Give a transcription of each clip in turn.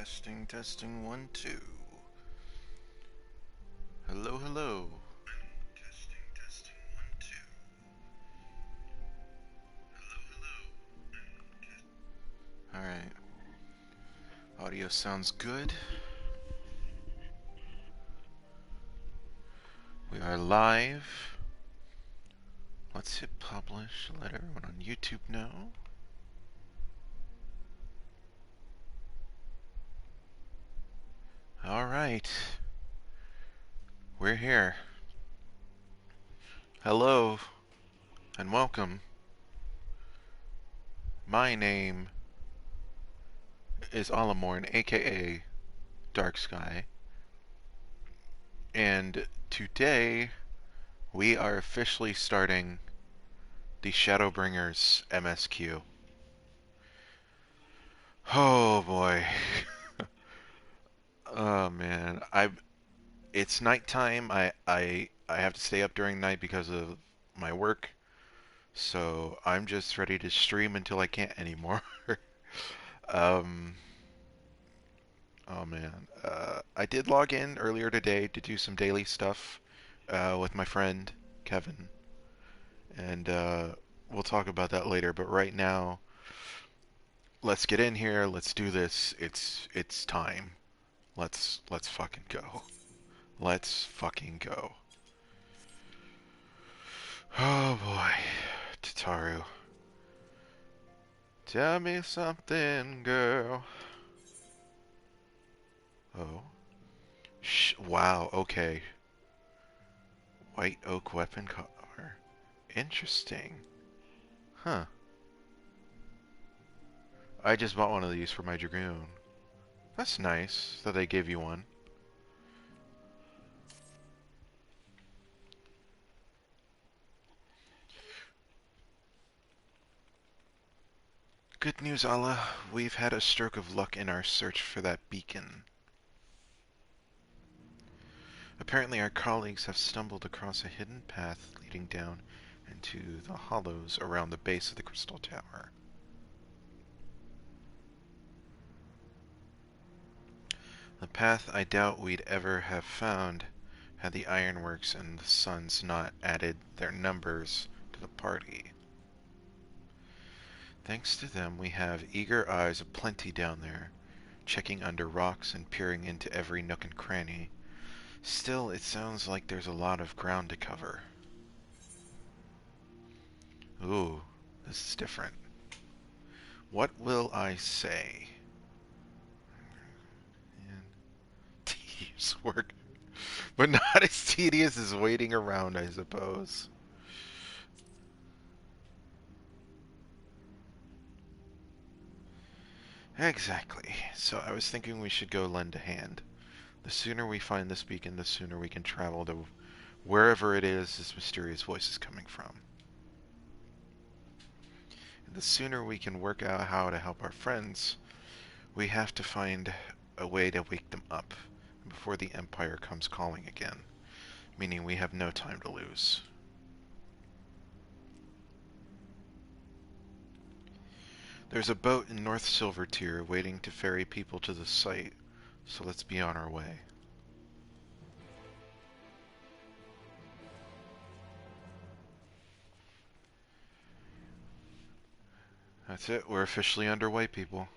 Testing, testing, 1, 2. Hello, hello. Testing, testing, 1, 2. Hello, hello. Alright. Audio sounds good. We are live. Let's hit publish, let everyone on YouTube know. Alright. We're here. Hello, and welcome. My name is Alamorn, aka Dark Sky. And today, we are officially starting the Shadowbringers MSQ. Oh boy. Oh man. It's nighttime. I have to stay up during night because of my work. So I'm just ready to stream until I can't anymore. um oh man. I did log in earlier today to do some daily stuff with my friend Kevin. And we'll talk about that later, but right now let's get in here. Let's do this. It's time. Let's fucking go. Let's fucking go. Oh boy, Tataru. Tell me something, girl. Oh. Wow, okay. White oak weapon color. Interesting. Huh. I just bought one of these for my Dragoon. That's nice that they give you one. Good news, Allah. We've had a stroke of luck in our search for that beacon. Apparently our colleagues have stumbled across a hidden path leading down into the hollows around the base of the crystal tower. The path I doubt we'd ever have found had the ironworks and the suns not added their numbers to the party. Thanks to them, we have eager eyes aplenty down there, checking under rocks and peering into every nook and cranny. Still, it sounds like there's a lot of ground to cover. Ooh, this is different. What will I say? And tedious work, but not as tedious as waiting around, I suppose. Exactly. So I was thinking we should go lend a hand. The sooner we find this beacon, the sooner we can travel to wherever it is this mysterious voice is coming from. And the sooner we can work out how to help our friends, we have to find a way to wake them up before the Empire comes calling again, meaning we have no time to lose. There's a boat in North Silvertier waiting to ferry people to the site, so let's be on our way. That's it, we're officially underway, people.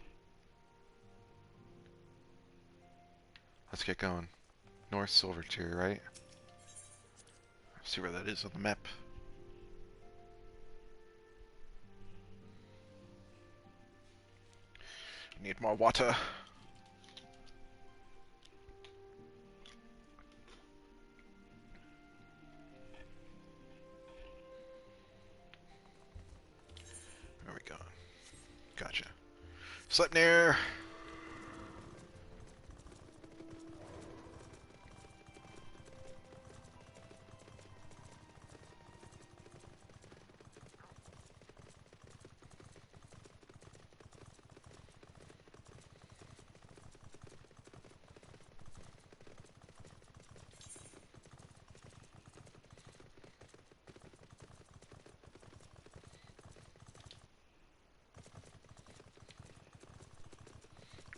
Let's get going. North Silvertier, right? Let's see where that is on the map. Need more water. Where are we going? Gotcha. Sleipnir!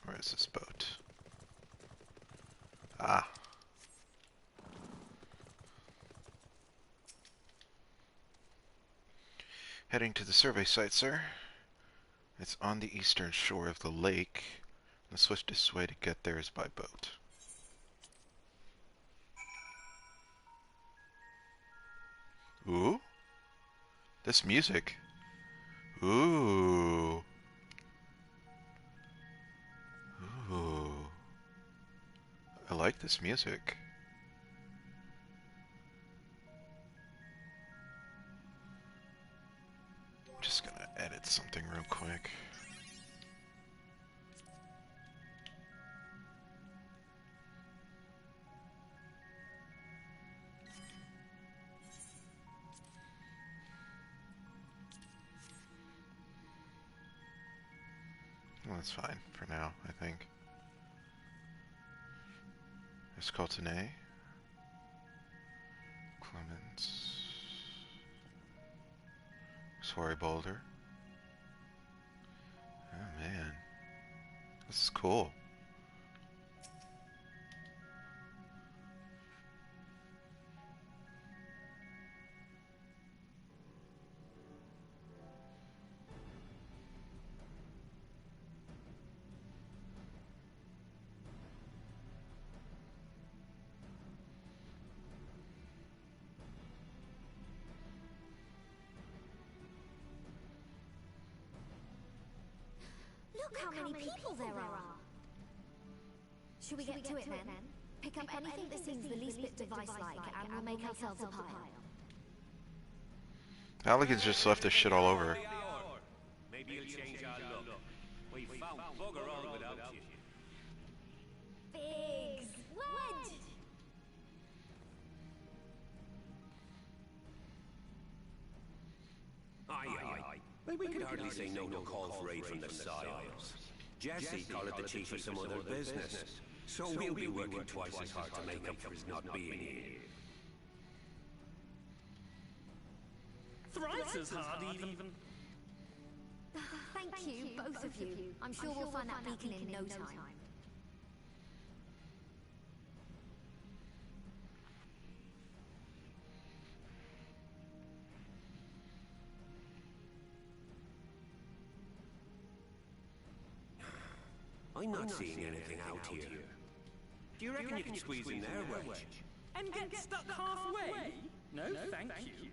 Where is this boat? Ah. Heading to the survey site, sir. It's on the eastern shore of the lake. The swiftest way to get there is by boat. Ooh? This music. Ooh. Ooh. I like this music. I'm just gonna edit something real quick. Well, that's fine for now, I think. There's Coltonay. Clemens. Sorry, Boulder. Oh, man. This is cool. Look how many people there are! Should we get to it then? Pick up anything that seems the least bit device-like, and we'll make ourselves a pile. Alligan's just left this shit all over. Maybe you'll change our look. We found bugger all without you. Biggs! Wedge! Aye. But we could hardly say no to call for aid from the Psyos. Jesse called it the chief of some other business. So we'll be working twice as hard to make up for his not being here. Thrice as hard, even. Thank you, both of you. I'm sure we'll find that beacon in no time. I'm not seeing anything out here. Do you reckon you can squeeze in there, Wedge? And get stuck halfway? No, thank you.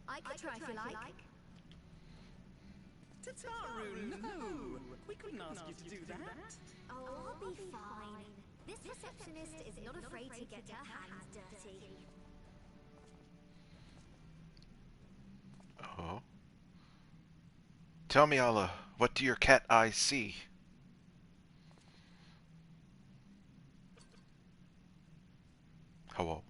I could try if you like. Tataru, no! We couldn't ask you to do that. Oh, I'll be fine. This receptionist is not afraid to get her hands dirty. Oh. Tell me, Allah, what do your cat eyes see? Hello.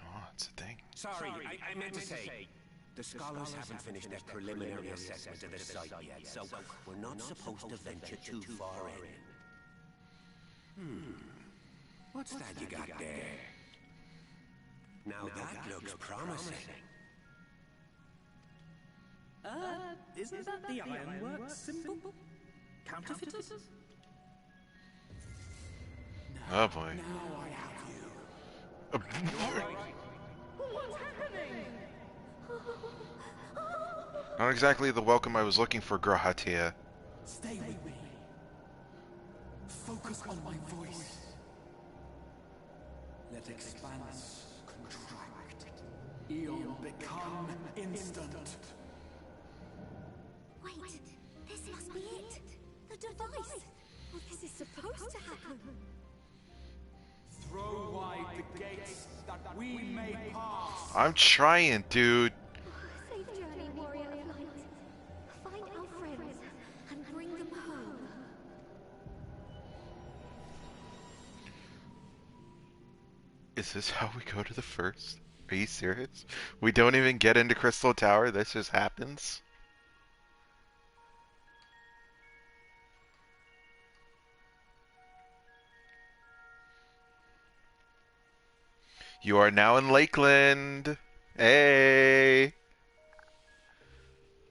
Oh, it's a thing. Sorry, I meant to say, the scholars haven't finished their preliminary assessment of the site yet, so we're not supposed to venture too far in. What's that you got there? Now that looks promising. Isn't that the Ironworks symbol? Counterfeiters? Oh boy. Now I have you. What's happening? Not exactly the welcome I was looking for, Grahatia. Stay with me. Focus on my voice. Let expanse contract. Eon become instant. Wait, this must be it. The device. Well, this is supposed to happen. Throw wide the gates that we may pass. I'm trying, dude. Safe journey, warrior of light. Find our friends and bring them home. Is this how we go to the first? Are you serious? We don't even get into Crystal Tower? This just happens? You are now in Lakeland. Hey.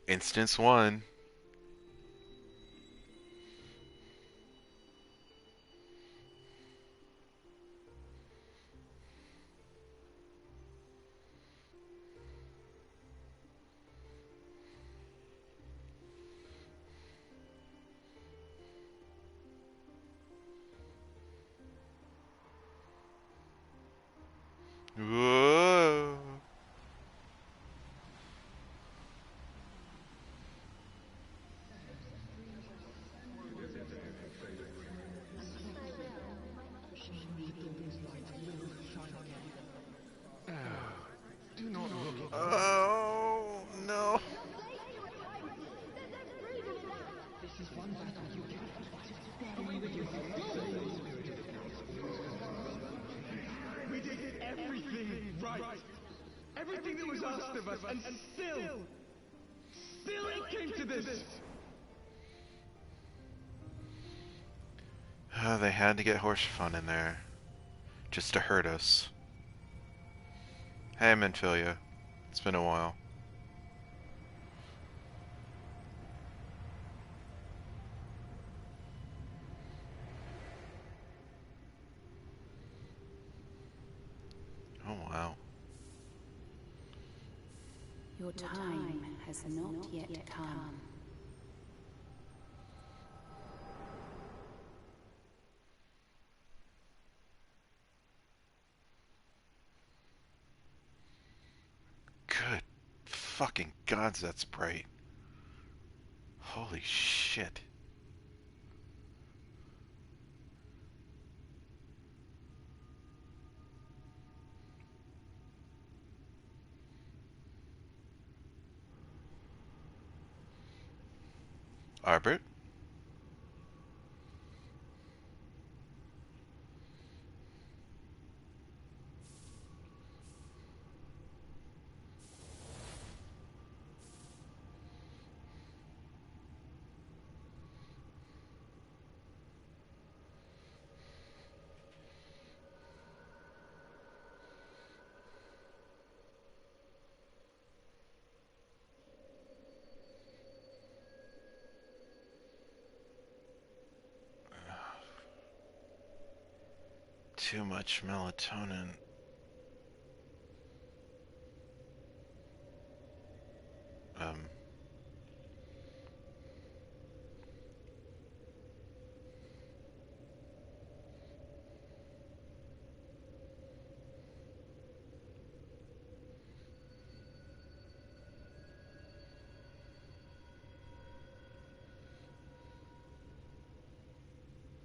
Instance 1. everything that was asked of us, and still it came to this. They had to get horse fun in there, just to hurt us. Hey, Menfilia. It's been a while. Oh, wow. Your time has not yet come. Good fucking gods, that's bright. Holy shit. Arbert? Too much melatonin. Um.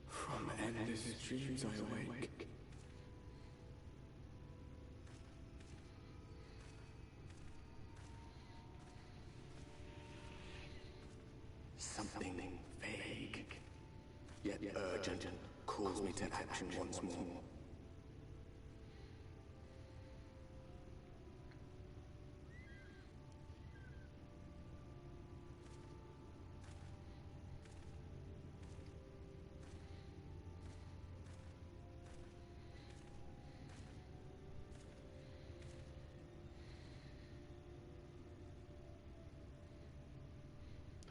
From endless dreams I awake. Something vague, yet urgent, calls me to action once more.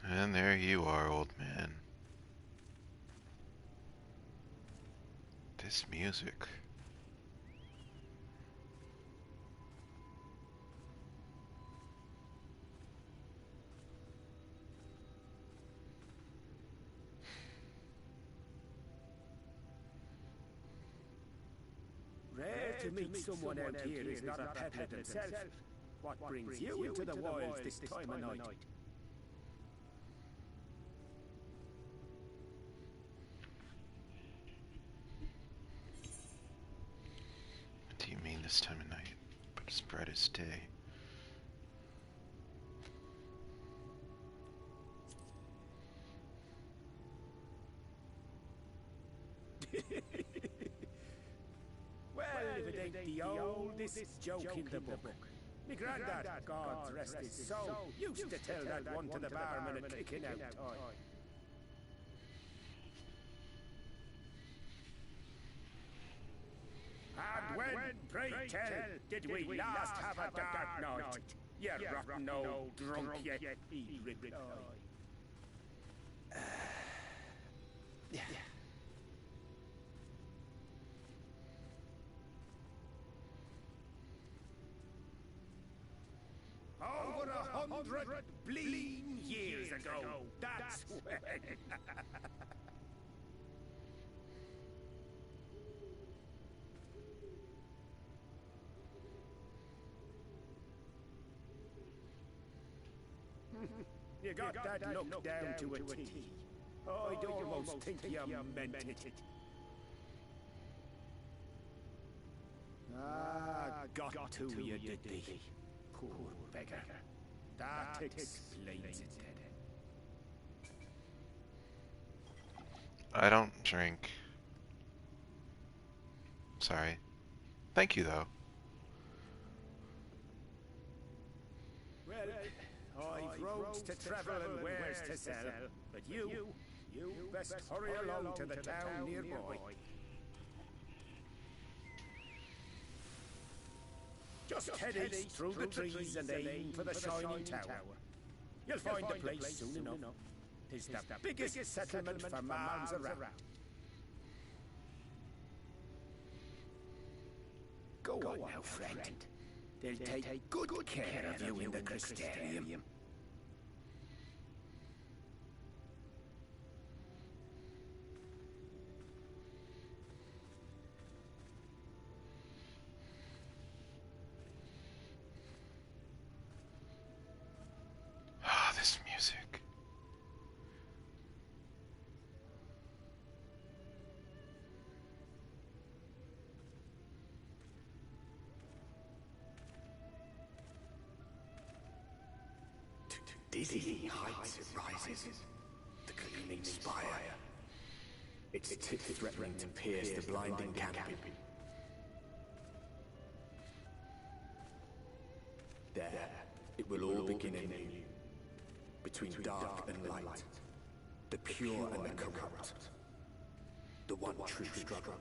And there you are, old man. This music. Rare to meet someone out here who's not a peddler themselves. What brings you into the wilds this time of night? What do you mean this time of night? But as bright as day. Well, if it ain't the oldest joke in the book. Me granddad, God rest his soul, used to tell that one to the barman at kicking out time. And when, pray tell, did we last have a dark night? You rotten old drunk yet, he'd reply. Yeah. Over 100 bleeding years ago, that's when. You got that look down to a T. I'd almost think you meant it. Ah, got to you, did they? Poor beggar. That explains it, Ted. I don't drink. Sorry. Thank you, though. roads to travel and wares to sell. But you best hurry along to the town nearby. Just head east through the trees and aim for the shining tower. You'll find the place soon enough. It's the biggest settlement for miles around. Go on now, friend. They'll take good care of you in the Crystarium. Ah, this music. Dizzying heights it rises, the gleaming spire. Its tip threatening to pierce the blinding canopy. There, it will all begin anew. Between dark and light, the pure and the corrupt, the one true struggle.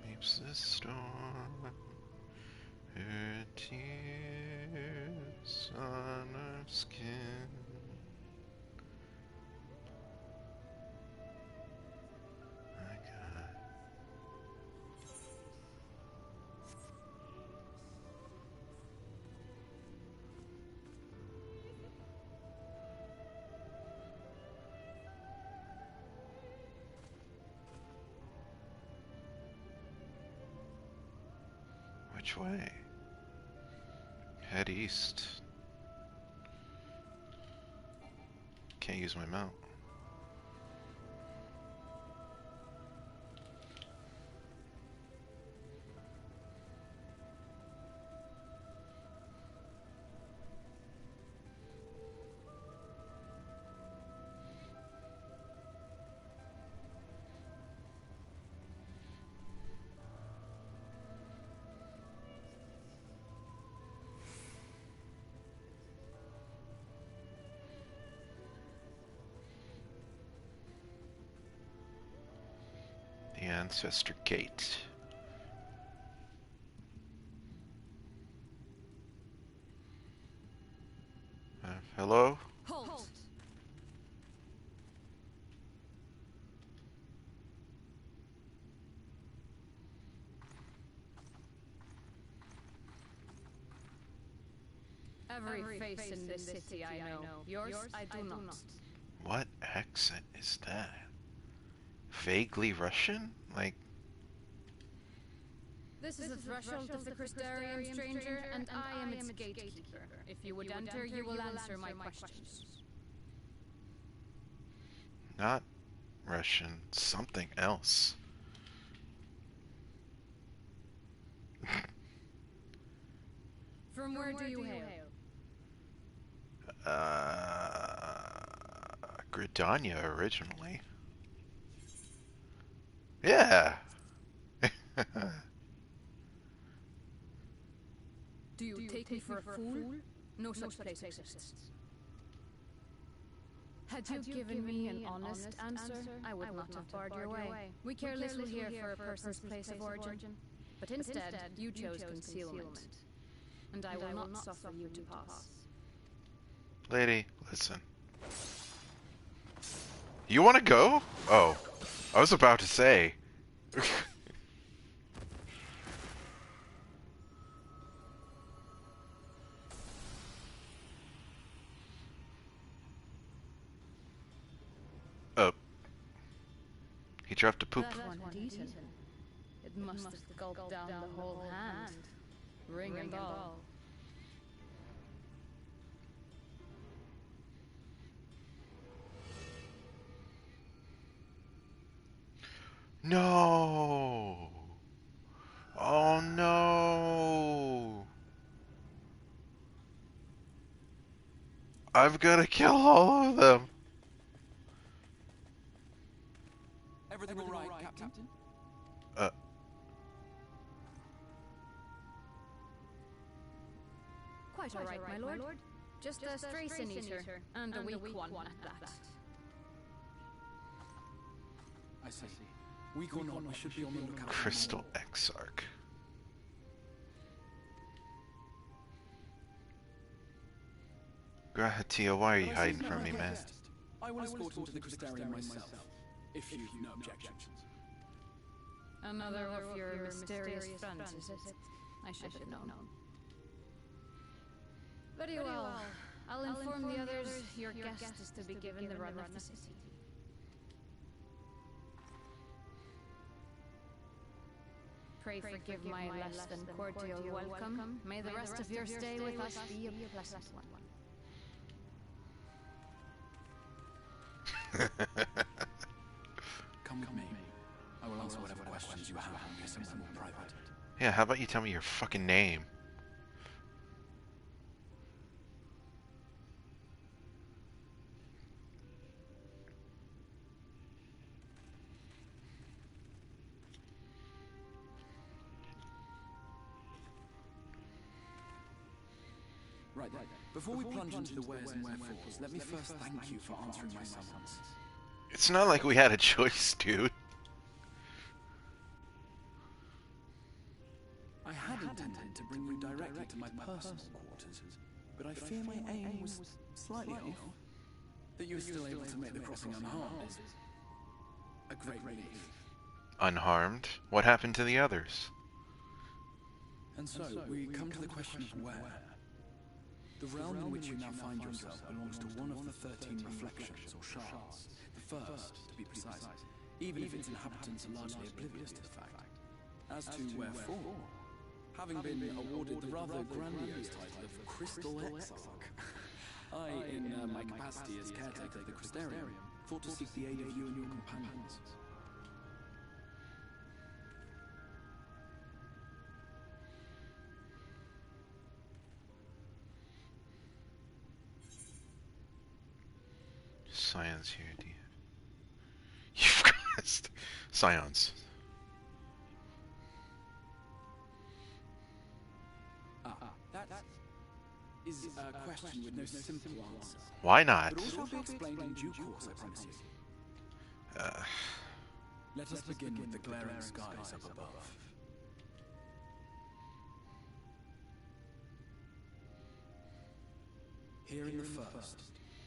Keeps the storm, her tears on her skin. My God. Which way? Head east. Can't use my mount. The Ancestor Gate. Hello? Halt! Every face in this city I know. Yours I do not. What accent is that? Vaguely Russian? Like, This is the threshold of the Crystarium, stranger, and I am its gatekeeper. If you would enter, you will answer my questions. not Russian, something else. From where do you hail? Gridania originally. Yeah. Do you take me for a fool? No such place exists. Had you given me an honest answer, I would not have barred your way. We care little here for a person's place of origin, but instead you chose concealment, and I will not suffer you to pass. Lady, listen. You want to go? Oh, I was about to say. Oh. He dropped a poop. That one had eaten. It must have gulped down the whole hand, ring and all. No! Oh no! I've got to kill all of them! Everything all right, Captain? Uh, Quite all right, my lord. Just a stray sin eater, and a weak one at that. I see. Weak or not, we should be on the lookout. Crystal Exarch. Go ahead, Tia, why are you hiding from me, man? I will escort him to the Crystarium myself, if you've no objections. Another of your mysterious friends, is it? I should have known. Very well. I'll inform the others your guest is to be given the run of the city. Pray forgive my less than cordial welcome. May the rest of your stay with us be a pleasant one. Come with me. I will answer whatever questions you have when we are somewhere more private. Yeah, how about you tell me your fucking name? Right. Before we plunge into the wheres and wherefores, let me first thank you for answering my summons. It's not like we had a choice, dude. I had intended to bring you directly to my personal quarters, but I fear my aim was slightly off. That you were still able to make the crossing unharmed is a great relief. Unharmed? What happened to the others? And so, we come to the question of where. The realm in which you now find yourself belongs to one of the 13 reflections, or shards. The first, to be precise, even if its inhabitants are largely oblivious to the fact. As to wherefore, having been awarded the rather grandiose title of Crystal Exarch, I, in my capacity as caretaker of the Crystarium, thought to seek the aid of you and your companions. Scions here, do you? You've got Scions. That is a question with no simple answer. Why not? But all shall be explained in due course, I promise you. Let us begin with the glaring skies up above. Here in the first,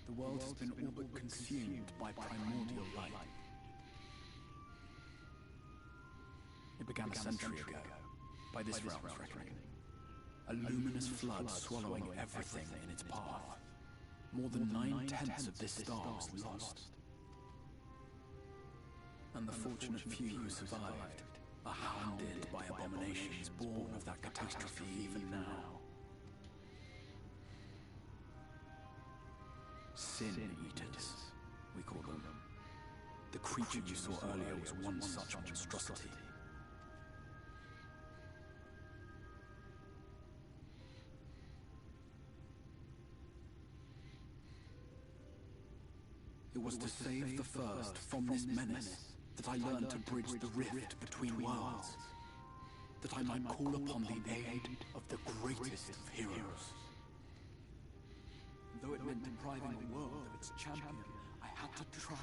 the world has been all but consumed by primordial light. It began a century ago, by this realm's reckoning. A luminous flood swallowing everything in its path. More than 9/10 of this star was lost. And the fortunate few who survived are hounded by abominations born of that catastrophe even now. Sin Eaters, we call them. The creature you saw earlier was one such monstrosity. It was to save the first from this menace that I learned to bridge the rift between worlds, that I might call upon the aid of the greatest of heroes. Though it meant depriving the world of its champion, I had to try,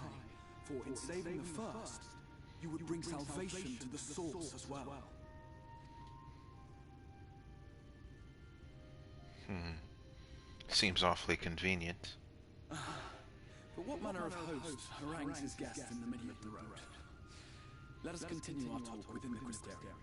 for in saving the first, you would bring salvation to the source as well. Seems awfully convenient. But what manner of host harangues his guests in the middle of the road? Let us continue our talk within the Crystarium.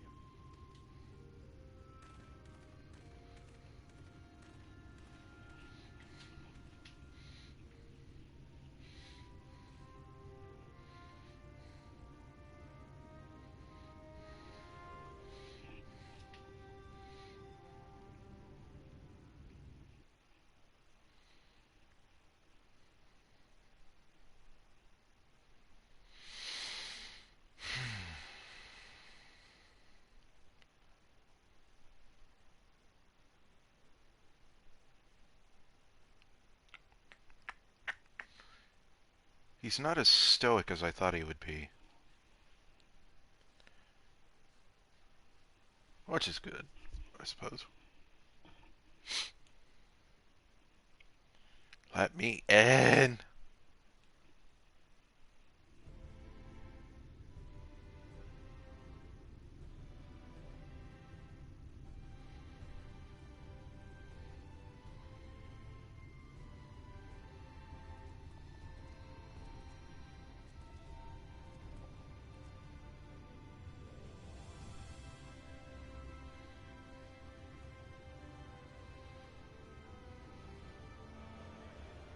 He's not as stoic as I thought he would be. Which is good, I suppose. Let me in!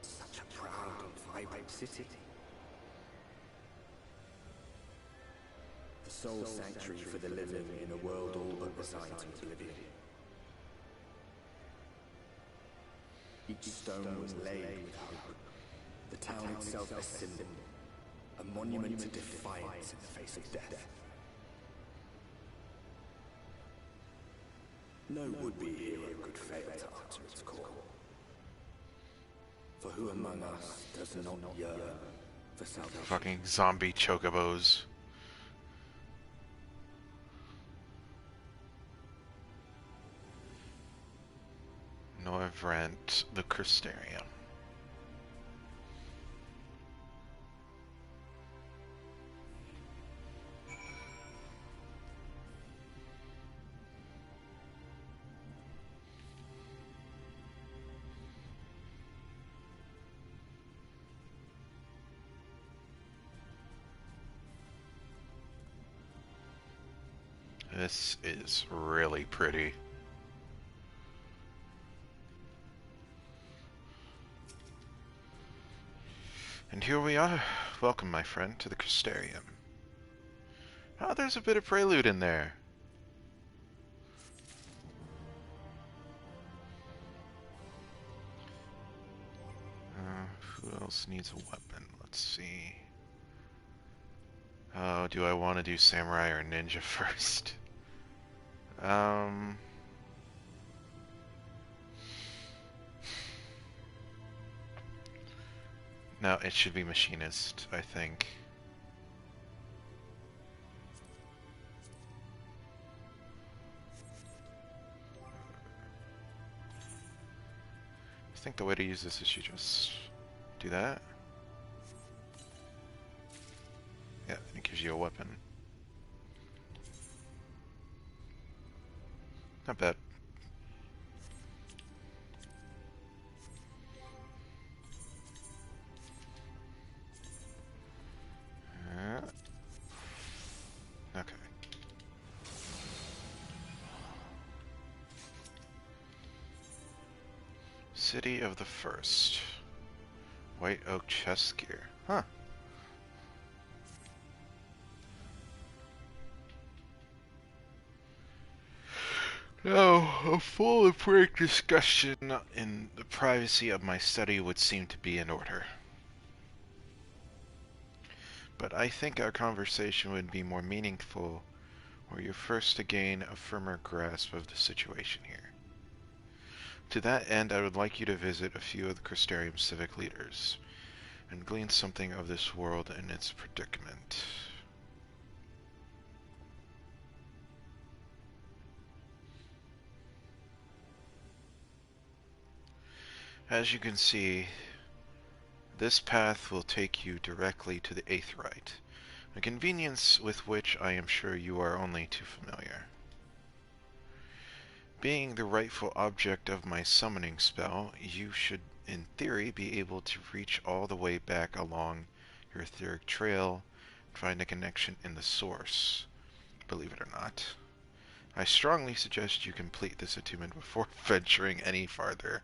Such a proud and vibrant city. The sole sanctuary for the living in a world all but resigned to oblivion. Each stone was laid with hope. The town itself a symbol, a monument to defiance in the face of death. No would-be hero could fail to answer its call. For who among us does not yearn for salvation? Fucking zombie chocobos. Norvrent, the Crystarium. This is really pretty. And here we are. Welcome, my friend, to the Crystarium. Oh, there's a bit of prelude in there. Who else needs a weapon? Let's see. Oh, do I want to do samurai or ninja first? No, it should be machinist, I think. I think the way to use this is you just do that. Yeah, and it gives you a weapon. Not bad. Okay. City of the First. White oak chest gear. Huh. Now, a full and frank discussion in the privacy of my study would seem to be in order. But I think our conversation would be more meaningful were you first to gain a firmer grasp of the situation here. To that end, I would like you to visit a few of the Crystarium civic leaders and glean something of this world and its predicament. As you can see, this path will take you directly to the Aetheryte, a convenience with which I am sure you are only too familiar. Being the rightful object of my summoning spell, you should, in theory, be able to reach all the way back along your etheric trail and find a connection in the source, believe it or not. I strongly suggest you complete this attunement before venturing any farther.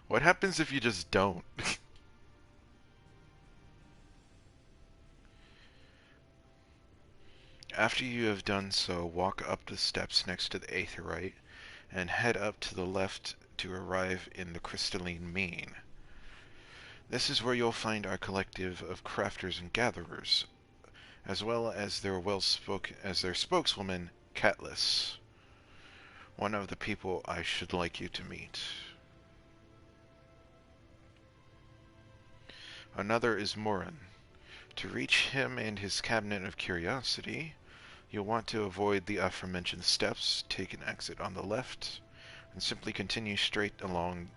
What happens if you just don't? After you have done so, walk up the steps next to the Aetheryte and head up to the left to arrive in the crystalline mean. This is where you'll find our collective of crafters and gatherers, as well as their spokeswoman, Catelys, one of the people I should like you to meet. Another is Morin, To reach him and his cabinet of curiosity, you'll want to avoid the aforementioned steps, take an exit on the left, and simply continue straight along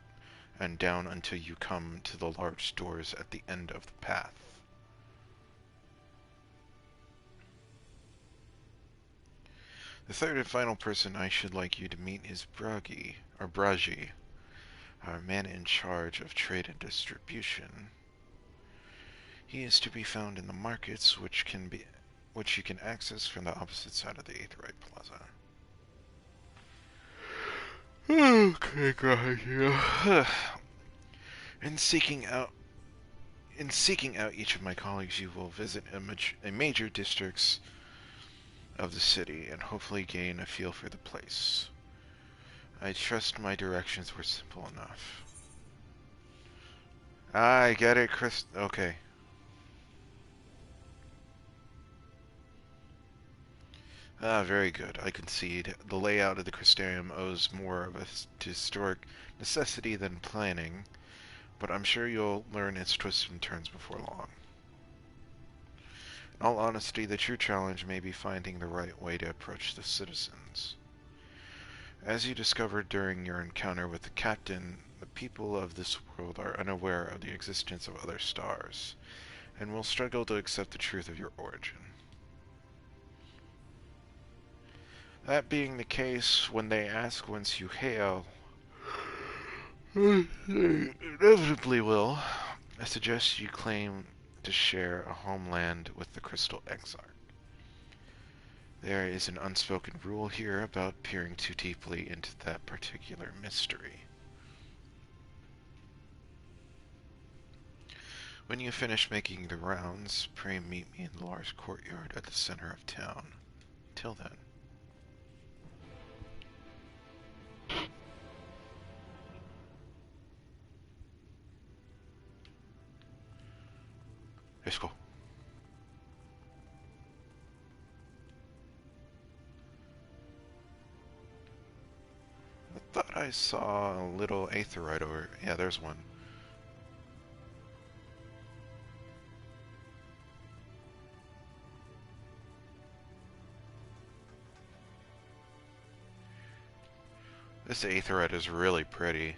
and down until you come to the large doors at the end of the path. The third and final person I should like you to meet is Braji, our man in charge of trade and distribution. He is to be found in the markets, which you can access from the opposite side of the Aetheryte Plaza. Okay, guys. In seeking out each of my colleagues, you will visit a major districts of the city and hopefully gain a feel for the place. I trust my directions were simple enough. I get it, Chris. Okay. Very good. I concede. The layout of the Crystarium owes more of a historic necessity than planning, but I'm sure you'll learn its twists and turns before long. In all honesty, the true challenge may be finding the right way to approach the citizens. As you discovered during your encounter with the captain, the people of this world are unaware of the existence of other stars, and will struggle to accept the truth of your origin. That being the case, when they ask whence you hail, they inevitably will, I suggest you claim to share a homeland with the Crystal Exarch. There is an unspoken rule here about peering too deeply into that particular mystery. When you finish making the rounds, pray meet me in the large courtyard at the center of town. Till then. Let's go. I thought I saw a little Aetheryte over... Yeah, there's one. This Aetheryte is really pretty.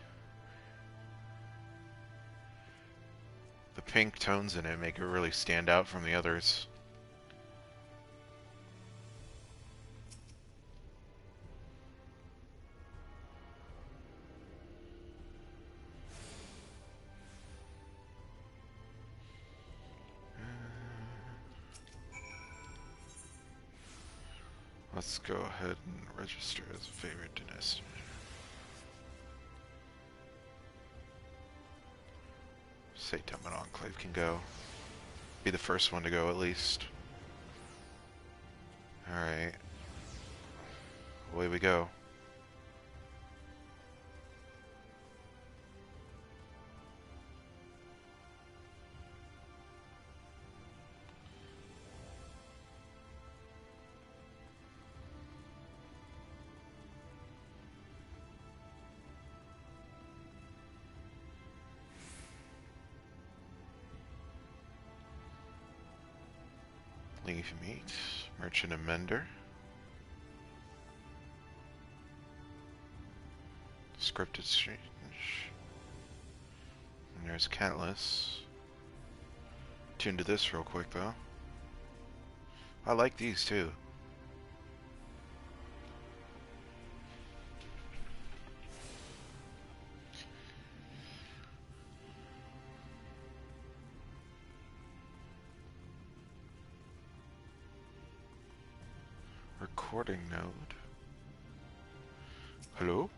The pink tones in it make it really stand out from the others. Let's go ahead and register as a favorite dynasty. Say Summon Enclave can go. Be the first one to go at least. Alright. Away we go. Leave meat, merchant and mender. Scripted exchange. And there's Catalyst. Tune to this real quick though. I like these too. Recording node. Hello?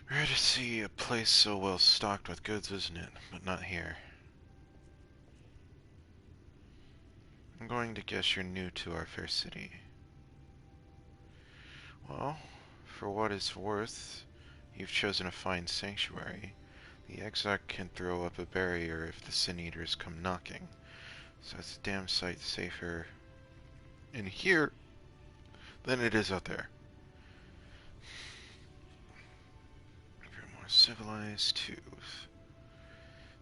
Rare to see a place so well stocked with goods, isn't it? But not here. I'm going to guess you're new to our fair city. Well, for what it's worth, you've chosen a fine sanctuary. The Exarch can throw up a barrier if the Sin Eaters come knocking, so it's a damn sight safer in here than it is out there. We're more civilized too.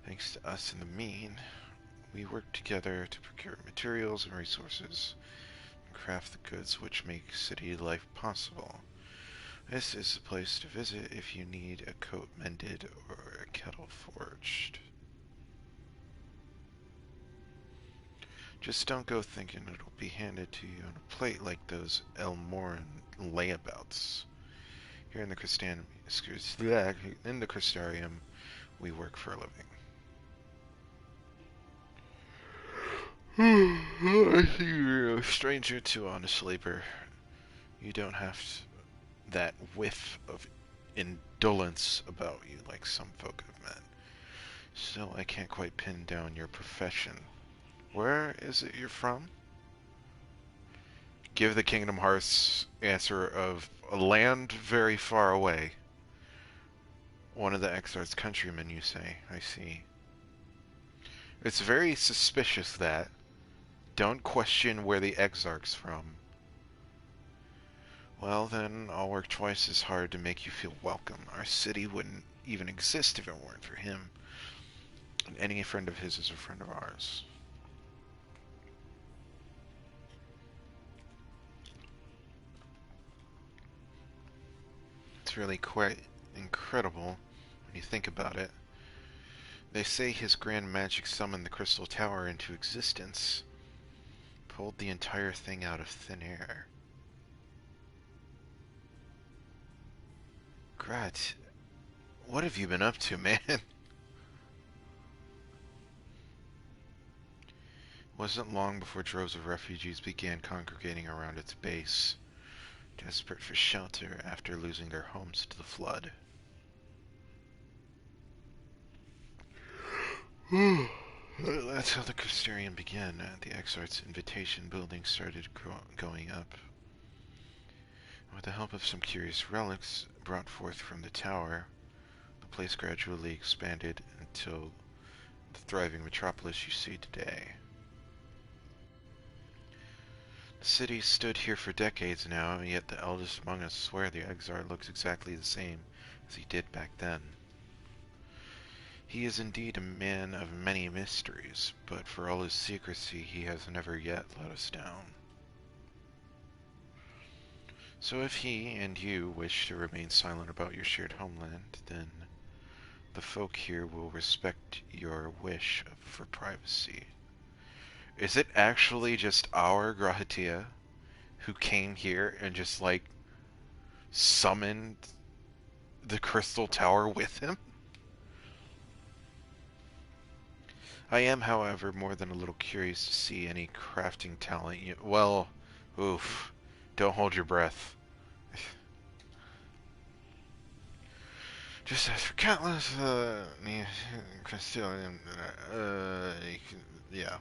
Thanks to us in the mean, we work together to procure materials and resources and craft the goods which make city life possible. This is the place to visit if you need a coat mended or a kettle forged. Just don't go thinking it'll be handed to you on a plate like those Elmoran layabouts. Here in the Crystarium, we work for a living. I see you're a stranger to honest labor. You don't have that whiff of indolence about you like some folk have met. Still, I can't quite pin down your profession. Where is it you're from? Give the Kingdom Hearts answer of a land very far away. One of the Exarch's countrymen, you say. I see. It's very suspicious that. Don't question where the Exarch's from. Well, then, I'll work twice as hard to make you feel welcome. Our city wouldn't even exist if it weren't for him. And any friend of his is a friend of ours. It's really quite incredible when you think about it. They say his grand magic summoned the Crystal Tower into existence. Pulled the entire thing out of thin air. Grat, what have you been up to, man? Wasn't long before droves of refugees began congregating around its base, desperate for shelter after losing their homes to the flood. That's how the Crystarium began. The Exarch's invitation building started going up. With the help of some curious relics brought forth from the tower, the place gradually expanded until the thriving metropolis you see today. The city stood here for decades now, yet the eldest among us swear the Exarch looks exactly the same as he did back then. He is indeed a man of many mysteries, but for all his secrecy, he has never yet let us down. So if he and you wish to remain silent about your shared homeland, then the folk here will respect your wish for privacy. Is it actually just our Grahatia who came here and just, like, summoned the Crystal Tower with him? I am, however, more than a little curious to see any crafting talent you... Well, oof. Don't hold your breath. Just as for countless, Crystarium, yeah.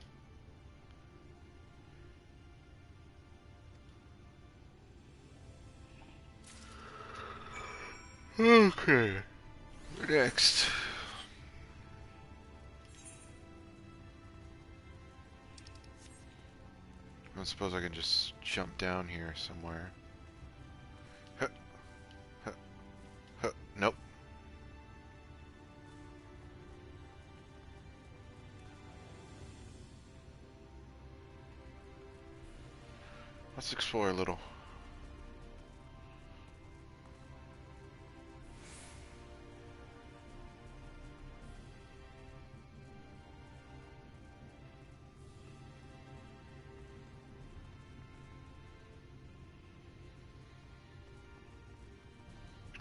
Okay. Next. I suppose I can just jump down here somewhere. Huh. Huh. Huh. Nope. Let's explore a little.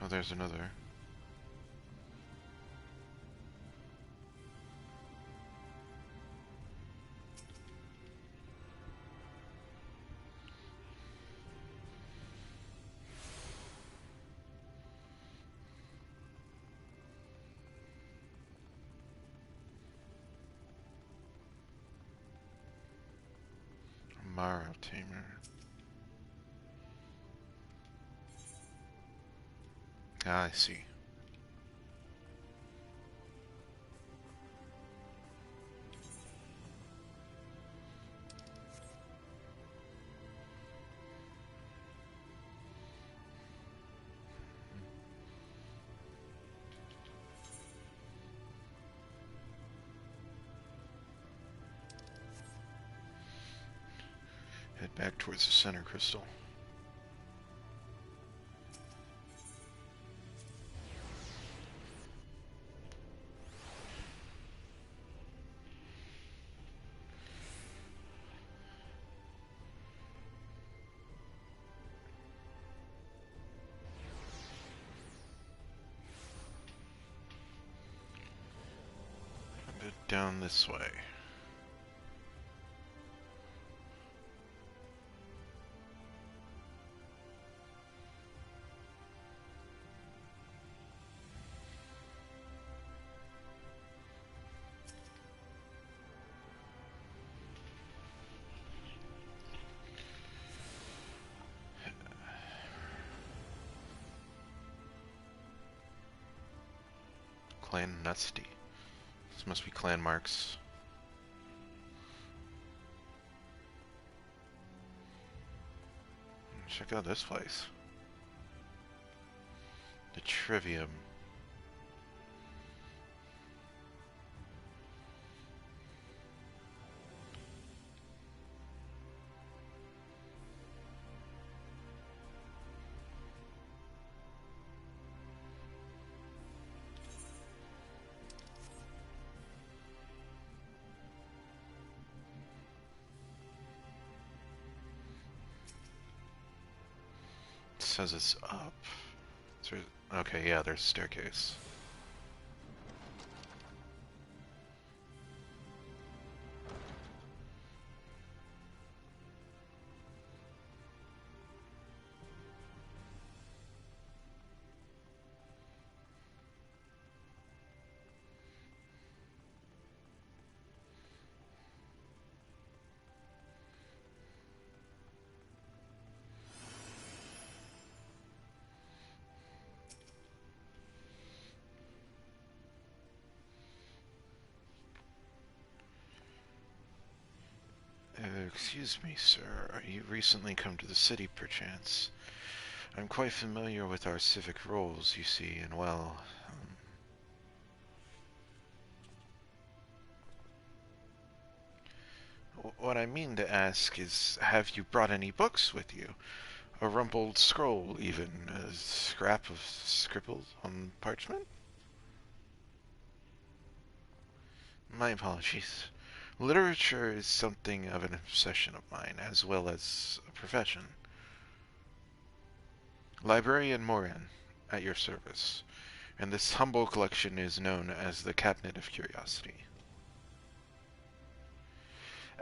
Oh, there's another. Mara Tamer. Ah, I see. Back towards the center crystal. A bit down this way. Clan Nusty. This must be clan marks. Check out this place. The Trivium. Says it's up. Okay, yeah, there's a staircase. Excuse me, sir. Are you recently come to the city, perchance? I'm quite familiar with our civic roles, you see, and well... what I mean to ask is, have you brought any books with you? A rumpled scroll, even? A scrap of scribbled on parchment? My apologies. Literature is something of an obsession of mine, as well as a profession. Librarian Morin, at your service, and this humble collection is known as the Cabinet of Curiosity.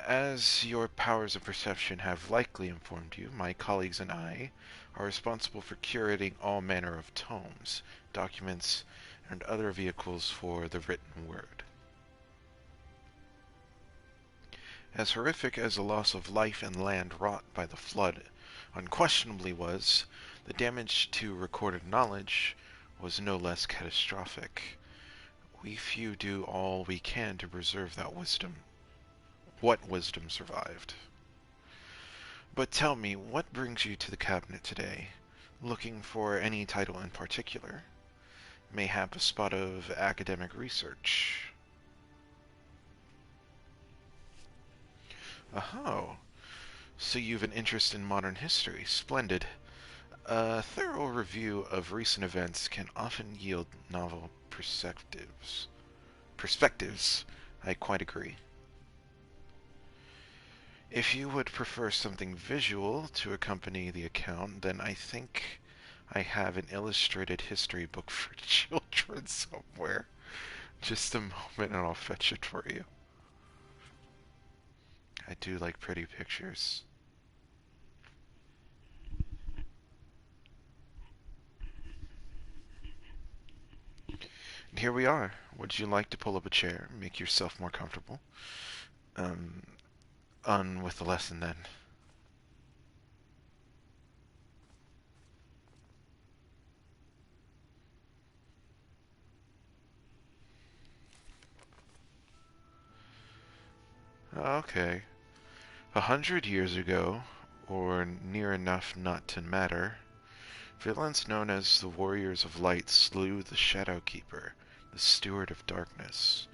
As your powers of perception have likely informed you, my colleagues and I are responsible for curating all manner of tomes, documents, and other vehicles for the written word. As horrific as the loss of life and land wrought by the flood unquestionably was, the damage to recorded knowledge was no less catastrophic. We few do all we can to preserve that wisdom. What wisdom survived? But tell me, what brings you to the cabinet today? Looking for any title in particular? Mayhap a spot of academic research? Oh, so you've an interest in modern history. Splendid. A thorough review of recent events can often yield novel perspectives. I quite agree. If you would prefer something visual to accompany the account, then I think I have an illustrated history book for children somewhere. Just a moment and I'll fetch it for you. I do like pretty pictures. And here we are. Would you like to pull up a chair, make yourself more comfortable? On with the lesson then. Okay. 100 years ago, or near enough not to matter, villains known as the Warriors of Light slew the Shadowkeeper, the Steward of Darkness.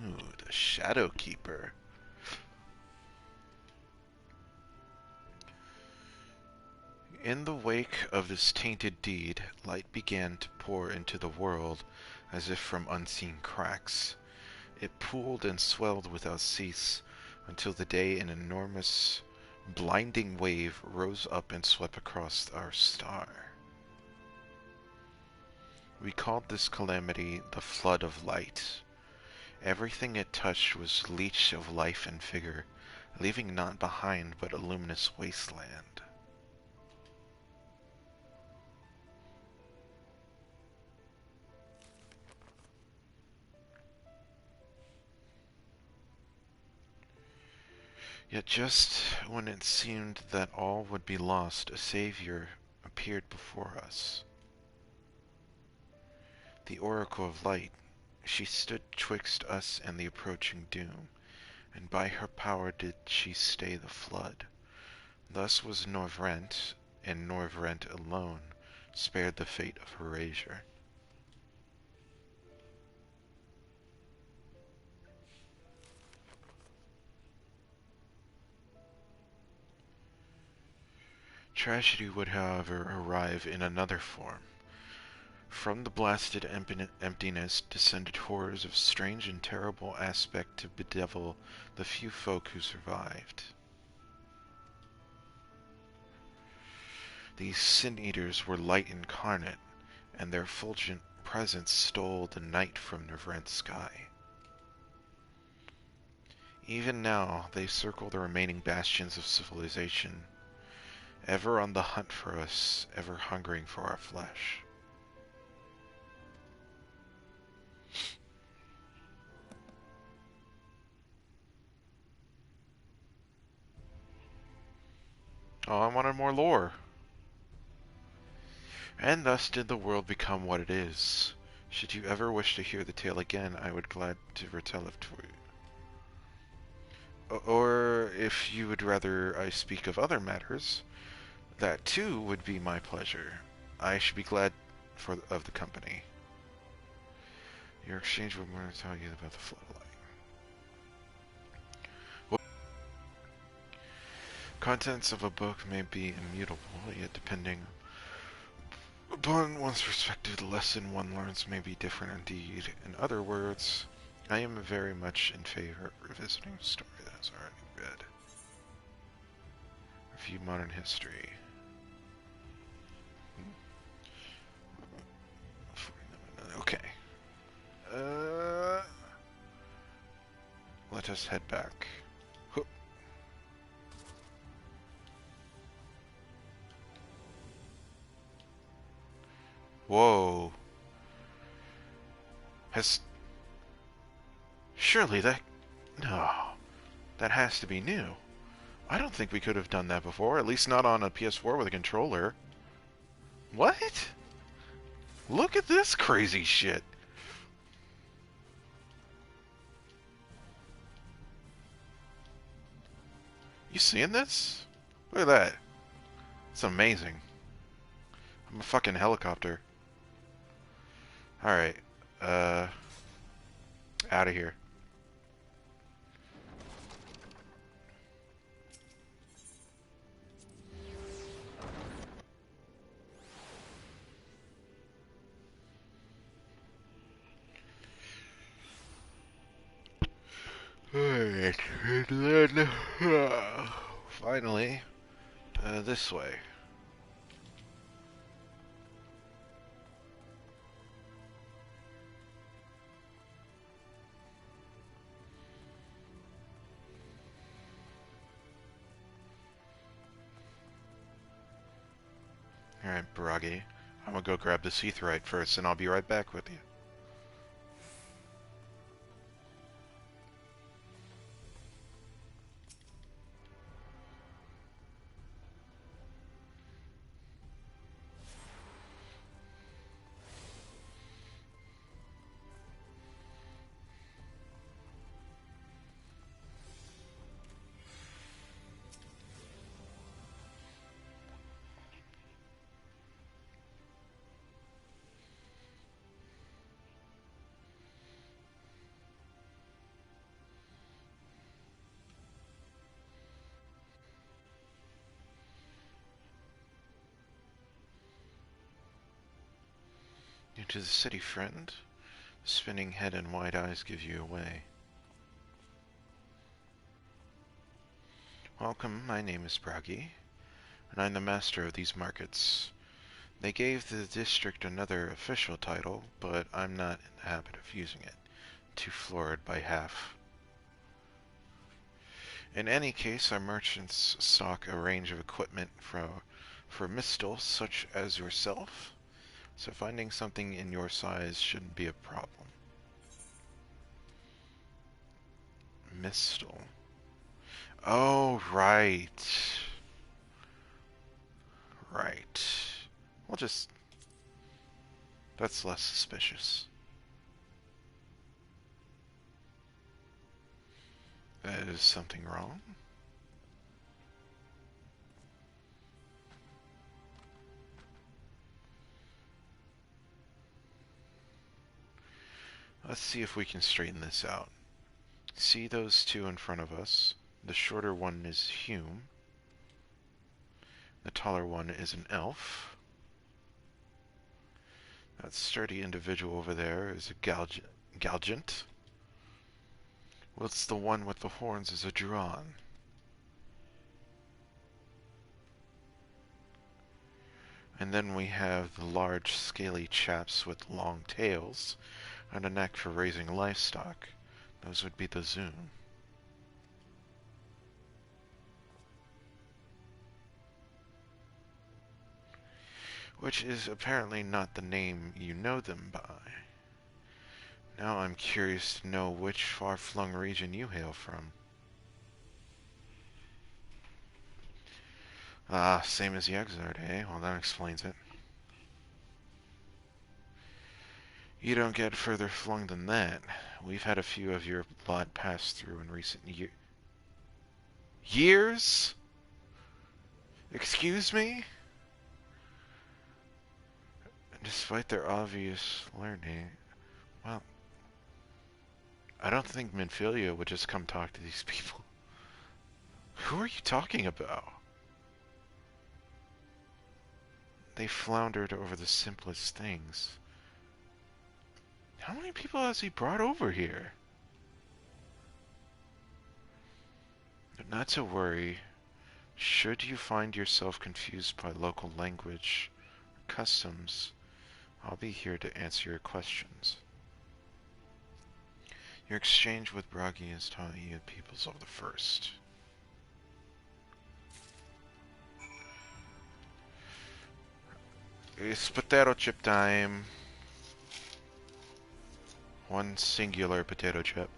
Ooh, the Shadowkeeper. In the wake of this tainted deed, light began to pour into the world as if from unseen cracks. It pooled and swelled without cease until the day an enormous, blinding wave rose up and swept across our star. We called this calamity the Flood of Light. Everything it touched was leached of life and vigor, leaving naught behind but a luminous wasteland. Yet just when it seemed that all would be lost, a savior appeared before us. The Oracle of Light. She stood twixt us and the approaching doom, and by her power did she stay the flood. Thus was Norvrent, and Norvrent alone, spared the fate of erasure. Tragedy would, however, arrive in another form. From the blasted emptiness descended horrors of strange and terrible aspect to bedevil the few folk who survived. These sin-eaters were light incarnate, and their fulgent presence stole the night from Nevrent's sky. Even now, they circle the remaining bastions of civilization, ever on the hunt for us, ever hungering for our flesh. Oh, I wanted more lore. And thus did the world become what it is. Should you ever wish to hear the tale again, I would glad to retell it for you. Or if you would rather I speak of other matters, that too would be my pleasure. I should be glad of the company. Your exchange would want to tell you about the floodlight. Contents of a book may be immutable, yet depending upon one's perspective, the lesson one learns may be different indeed. In other words, I am very much in favor of revisiting a story that has already read. Review modern history. Okay. Let us head back. Whoa. Surely that... No. That has to be new. I don't think we could have done that before, at least not on a PS4 with a controller. What? Look at this crazy shit. You seeing this? Look at that. It's amazing. I'm a fucking helicopter. Alright. Out of here. Alright, and then, finally, this way. Alright, Baragi. I'm gonna go grab the Seathright first, and I'll be right back with you. to the city, friend. The spinning head and wide eyes give you away. Welcome, my name is Bragi, and I'm the master of these markets. They gave the district another official title, but I'm not in the habit of using it. Too florid by half. In any case, our merchants stock a range of equipment for Mistal, such as yourself, so finding something in your size shouldn't be a problem. Mistal. Oh, right. Right. We'll just... That's less suspicious. Is something wrong? Let's see if we can straighten this out. See those two in front of us? The shorter one is Hume. The taller one is an elf. That sturdy individual over there is a Galgant. Whilst the one with the horns is a Druan. And then we have the large, scaly chaps with long tails and a knack for raising livestock. Those would be the Zoon. Which is apparently not the name you know them by. Now I'm curious to know which far-flung region you hail from. Ah, same as the Exarch, eh? Well, that explains it. You don't get further flung than that. We've had a few of your lot pass through in recent years? Excuse me? Despite their obvious learning, well, I don't think Minfilia would just come talk to these people. Who are you talking about? They floundered over the simplest things. How many people has he brought over here? But not to worry. Should you find yourself confused by local language or customs, I'll be here to answer your questions. Your exchange with Bragi has taught you the peoples of the First. It's potato chip time. One singular potato chip.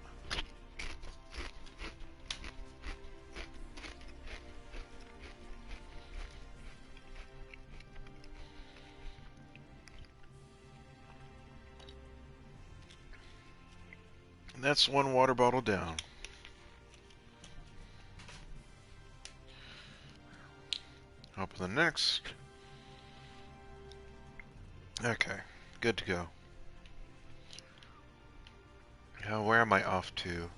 And that's one water bottle down. Up the next. Okay, good to go. Now, where am I off to?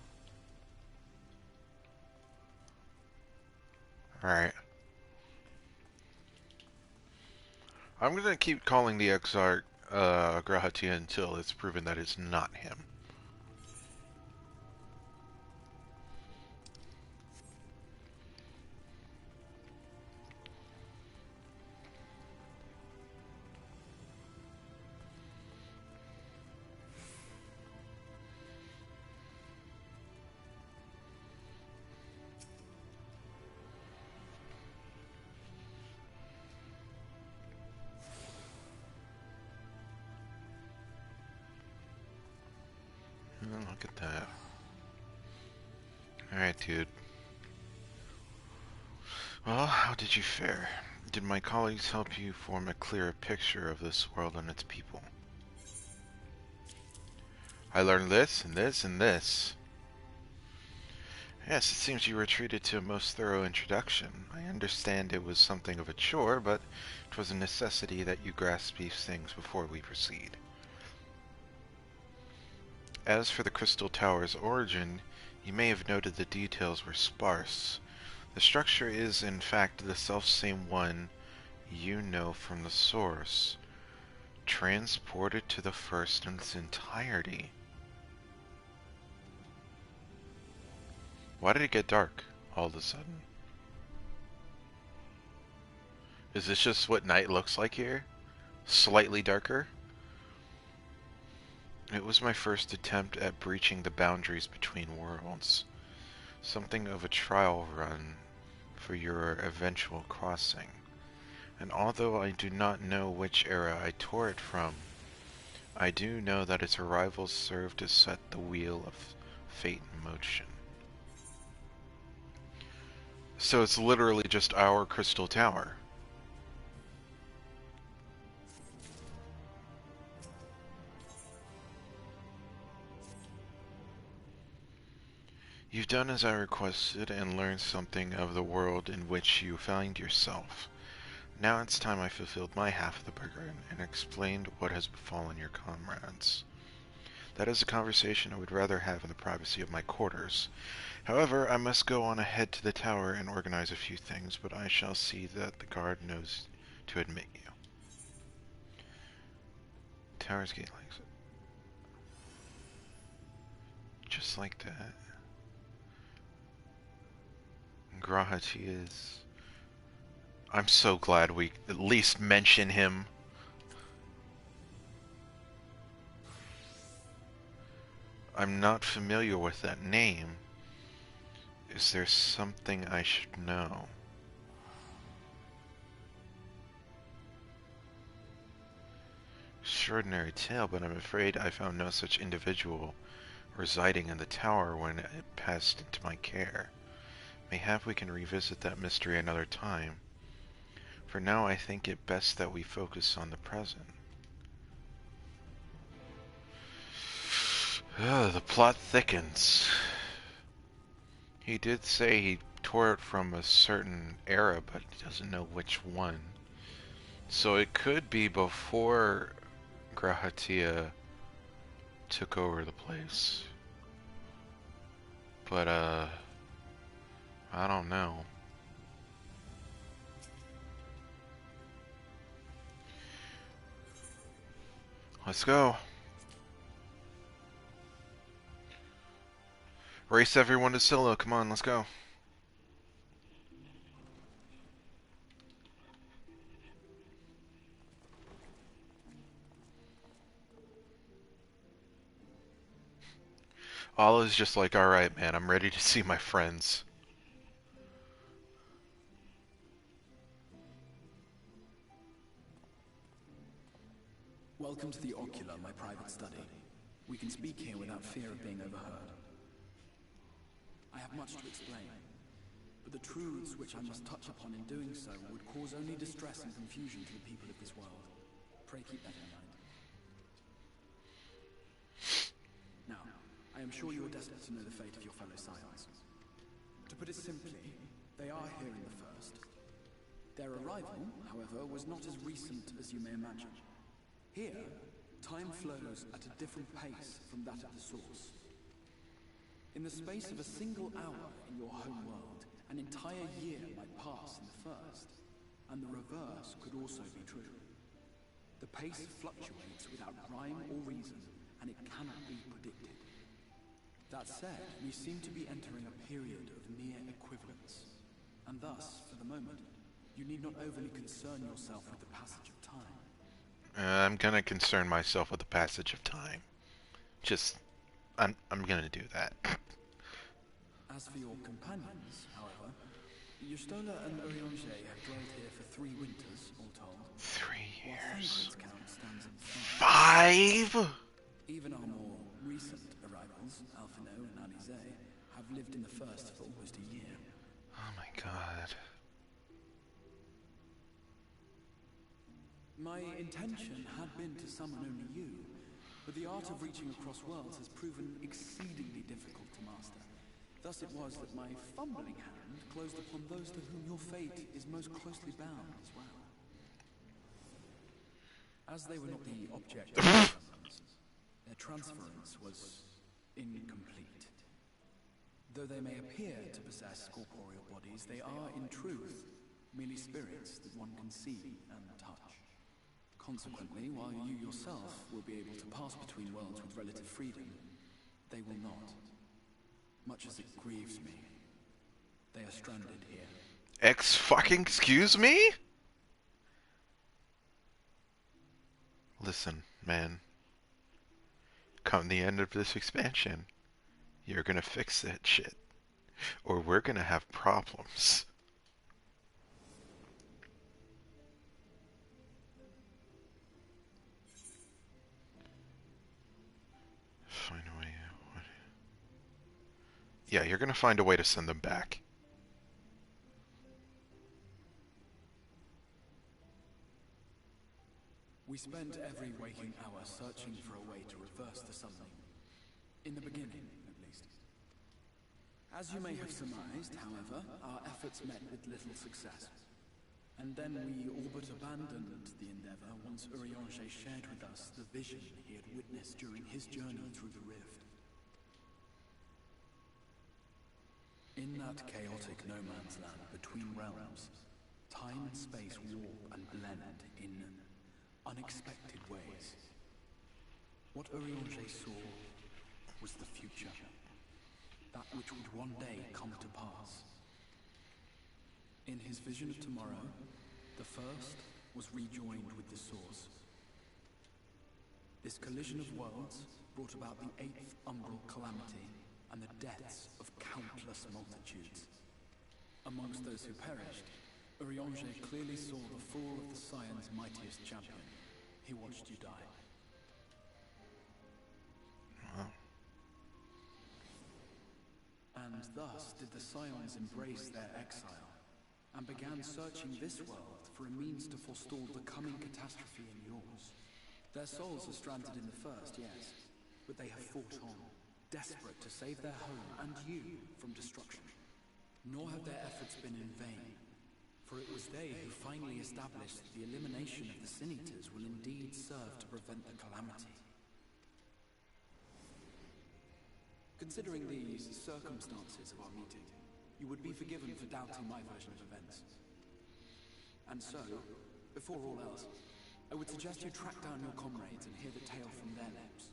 Alright. I'm gonna keep calling the Exarch Grahatia until it's proven that it's not him. Look at that. Alright, dude. Well, how did you fare? Did my colleagues help you form a clearer picture of this world and its people? I learned this, and this, and this. Yes, it seems you were treated to a most thorough introduction. I understand it was something of a chore, but it was a necessity that you grasp these things before we proceed. As for the Crystal Tower's origin, you may have noted the details were sparse. The structure is, in fact, the selfsame one you know from the source. Transported to the first in its entirety. Why did it get dark all of a sudden? Is this just what night looks like here? Slightly darker? It was my first attempt at breaching the boundaries between worlds. Something of a trial run for your eventual crossing. And although I do not know which era I tore it from, I do know that its arrival served to set the wheel of fate in motion. So it's literally just our crystal tower. You've done as I requested and learned something of the world in which you find yourself. Now it's time I fulfilled my half of the bargain and explained what has befallen your comrades. That is a conversation I would rather have in the privacy of my quarters. However, I must go on ahead to the tower and organize a few things, but I shall see that the guard knows to admit you. Tower's gate likes it. Just like that. Grahatia's. I'm so glad we at least mention him. I'm not familiar with that name. Is there something I should know? Extraordinary tale, but I'm afraid I found no such individual residing in the tower when it passed into my care. Mayhap we can revisit that mystery another time. For now, I think it best that we focus on the present. The plot thickens. He did say he tore it from a certain era, but he doesn't know which one. So it could be before Grahatia took over the place. But, I don't know. Let's go. Race everyone to Scylla. Come on, let's go. Allah's just like, alright, man, I'm ready to see my friends. Welcome to the Ocular, my private study. We can speak here without fear of being overheard. I have much to explain, but the truths which I must touch upon in doing so would cause only distress and confusion to the people of this world. Pray keep that in mind. Now, I am sure you are desperate to know the fate of your fellow scions. To put it simply, they are here in the first. Their arrival, however, was not as recent as you may imagine. Here, time flows at a different pace from that of the source. In the space of a single hour in your home world, an entire year might pass in the first, and the reverse could also be true. The pace fluctuates without rhyme or reason, and it cannot be predicted. That said, we seem to be entering a period of near equivalence, and thus, for the moment, you need not overly concern yourself with the passage of time. I'm gonna concern myself with the passage of time. I'm gonna do that. As for your companions, however, Yustola and Oriange have dwelled here for 3 winters, all told. 3 years. Count stands at 5? Even our more recent arrivals, Alphino and Alize, have lived in the first for almost a year. Oh my god. My intention had been to summon only you, but the art of reaching across worlds has proven exceedingly difficult to master. Thus it was that my fumbling hand closed upon those to whom your fate is most closely bound as well. As they were not the object of the summons, their transference was incomplete. Though they may appear to possess corporeal bodies, they are in truth merely spirits that one can see and touch. Consequently, while you yourself will be able to pass between worlds with relative freedom, they will not. Much as it grieves me, they are stranded here. Excuse me? Listen, man. Come the end of this expansion, you're gonna fix that shit. Or we're gonna have problems. Find a way. Yeah, you're gonna find a way to send them back. We spent every waking hour searching for a way to reverse the summoning. In the beginning, at least. As you may have surmised, however, our efforts met with little success. And then we all but abandoned the endeavor once Urianger shared with us the vision he had witnessed during his journey through the rift. In that chaotic no-man's land between realms, time and space warp and blend in unexpected ways. What Urianger saw was the future, that which would one day come to pass. In his vision of tomorrow, the first was rejoined with the source. This collision of worlds brought about the 8th umbral calamity and the deaths of countless multitudes. Amongst those who perished, Urianger clearly saw the fall of the Scion's mightiest champion. He watched you die. And thus did the Scions embrace their exile, and began searching this world for a means to forestall the coming catastrophe in yours. Their souls are stranded in the first, yes, but they have fought on, desperate to save their home and you from destruction. Nor have their efforts been in vain, for it was they who finally established that the elimination of the Sin Eaters will indeed serve to prevent the calamity. Considering these circumstances of our meeting, you would be forgiven for doubting my version of events. And so, before all else, I would suggest you track down your comrades and hear the tale from their lips.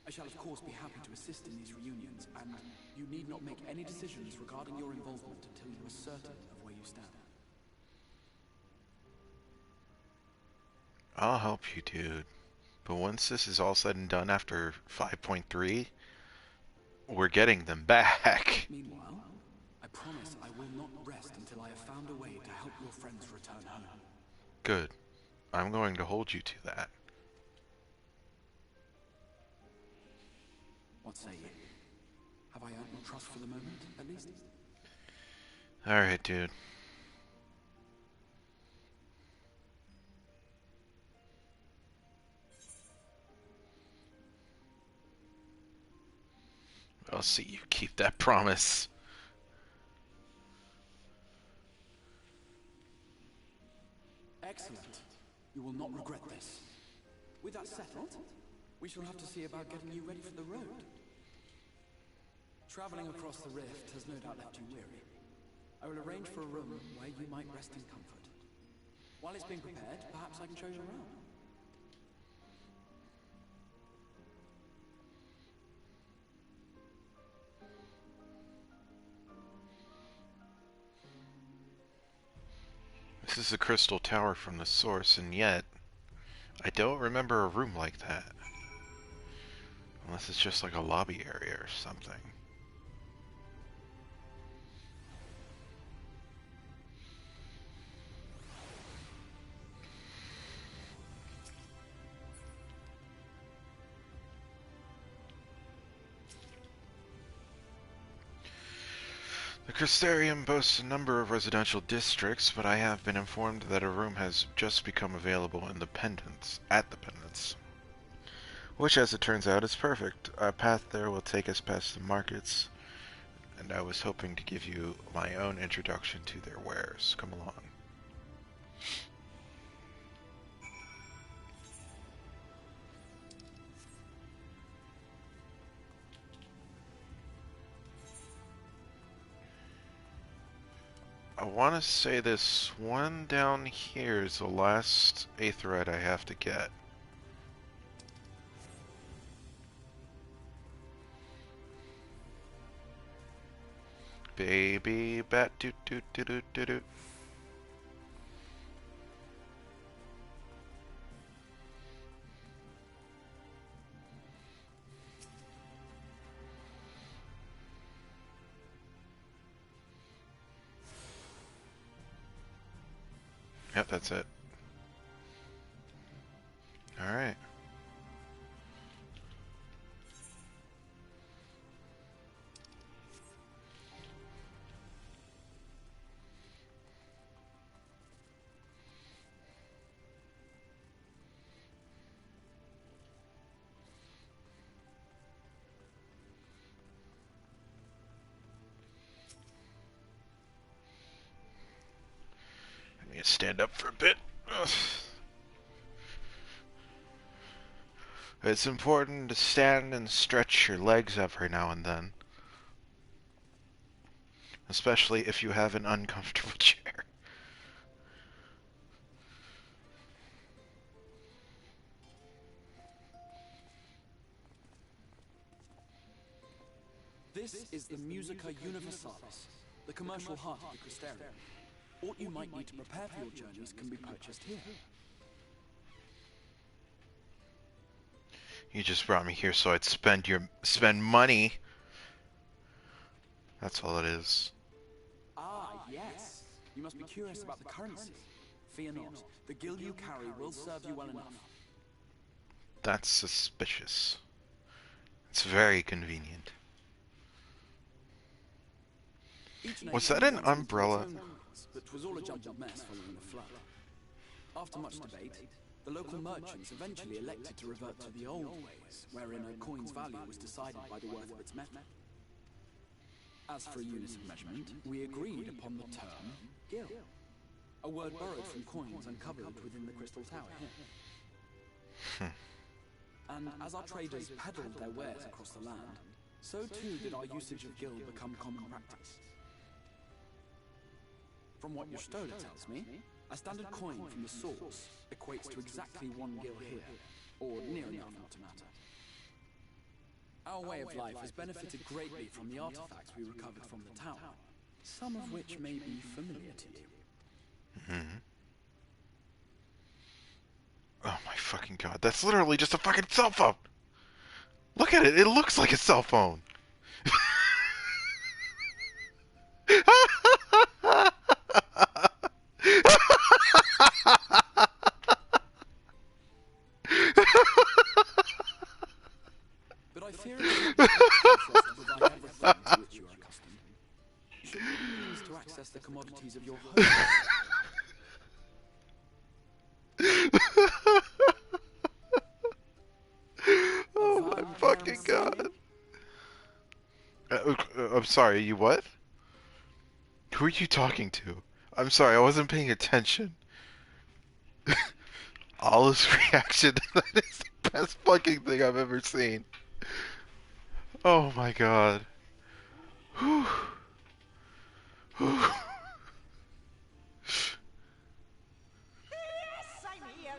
I shall of course be happy to assist in these reunions, and you need not make any decisions regarding your involvement until you are certain of where you stand. I'll help you, dude. But once this is all said and done after 5.3, we're getting them back. Meanwhile, I promise I will not rest until I have found a way to help your friends return home. Good. I'm going to hold you to that. What say you? Have I earned your trust for the moment, at least? Alright, dude. I'll see you keep that promise. Excellent. You will not regret this. With that settled, we shall have to see about getting you ready for the road. Traveling across the rift has no doubt left you weary. I will arrange for a room where you might rest in comfort. While it's being prepared, perhaps I can show you around. This is the crystal tower from the source, and yet I don't remember a room like that. Unless it's just like a lobby area or something. The Crystarium boasts a number of residential districts, but I have been informed that a room has just become available in the Pendants, at the Pendants. Which, as it turns out, is perfect. Our path there will take us past the markets, and I was hoping to give you my own introduction to their wares. Come along. I want to say this one down here is the last Aetheryte I have to get. Baby bat doot doot doot doot doot doot. Yep, that's it. Alright. I need to stand up for a bit. Ugh. It's important to stand and stretch your legs every now and then. Especially if you have an uncomfortable chair. This is the Musica Universalis, the commercial heart of the Crystarium. What you might need to prepare for your journeys can be purchased here. You just brought me here so I'd spend money. That's all it is. Ah, yes. You must be curious about the currency. Fear not. The guild you carry will serve you well enough. That's suspicious. It's very convenient. Was that an umbrella? But was all a jumbled mess following the flood. After much debate, the local merchants eventually elected to revert to the old ways, wherein a coin's value was decided by the worth of its metal. As for a unit of measurement, we agreed upon the term gil, a word borrowed from coins uncovered within the Crystal Tower here. And as our traders peddled their wares across the land, so too did our usage of gil become common practice. From what your stola tells me, a standard coin from the source equates to exactly 1 gil here, or near enough not to matter. Our way of life has benefited greatly from the artifacts we recovered from the tower, some of which may be familiar to you. Oh my fucking god, that's literally just a fucking cell phone! Look at it, it looks like a cell phone! But I fear it is not possible for us to provide everything to which you are accustomed. Should we be means to access the commodities of your home? Oh my fucking god. I'm sorry, you what? Who are you talking to? I'm sorry, I wasn't paying attention. Olive's reaction to that is the best fucking thing I've ever seen. Oh my god. Whew. Whew. Yes, I'm here.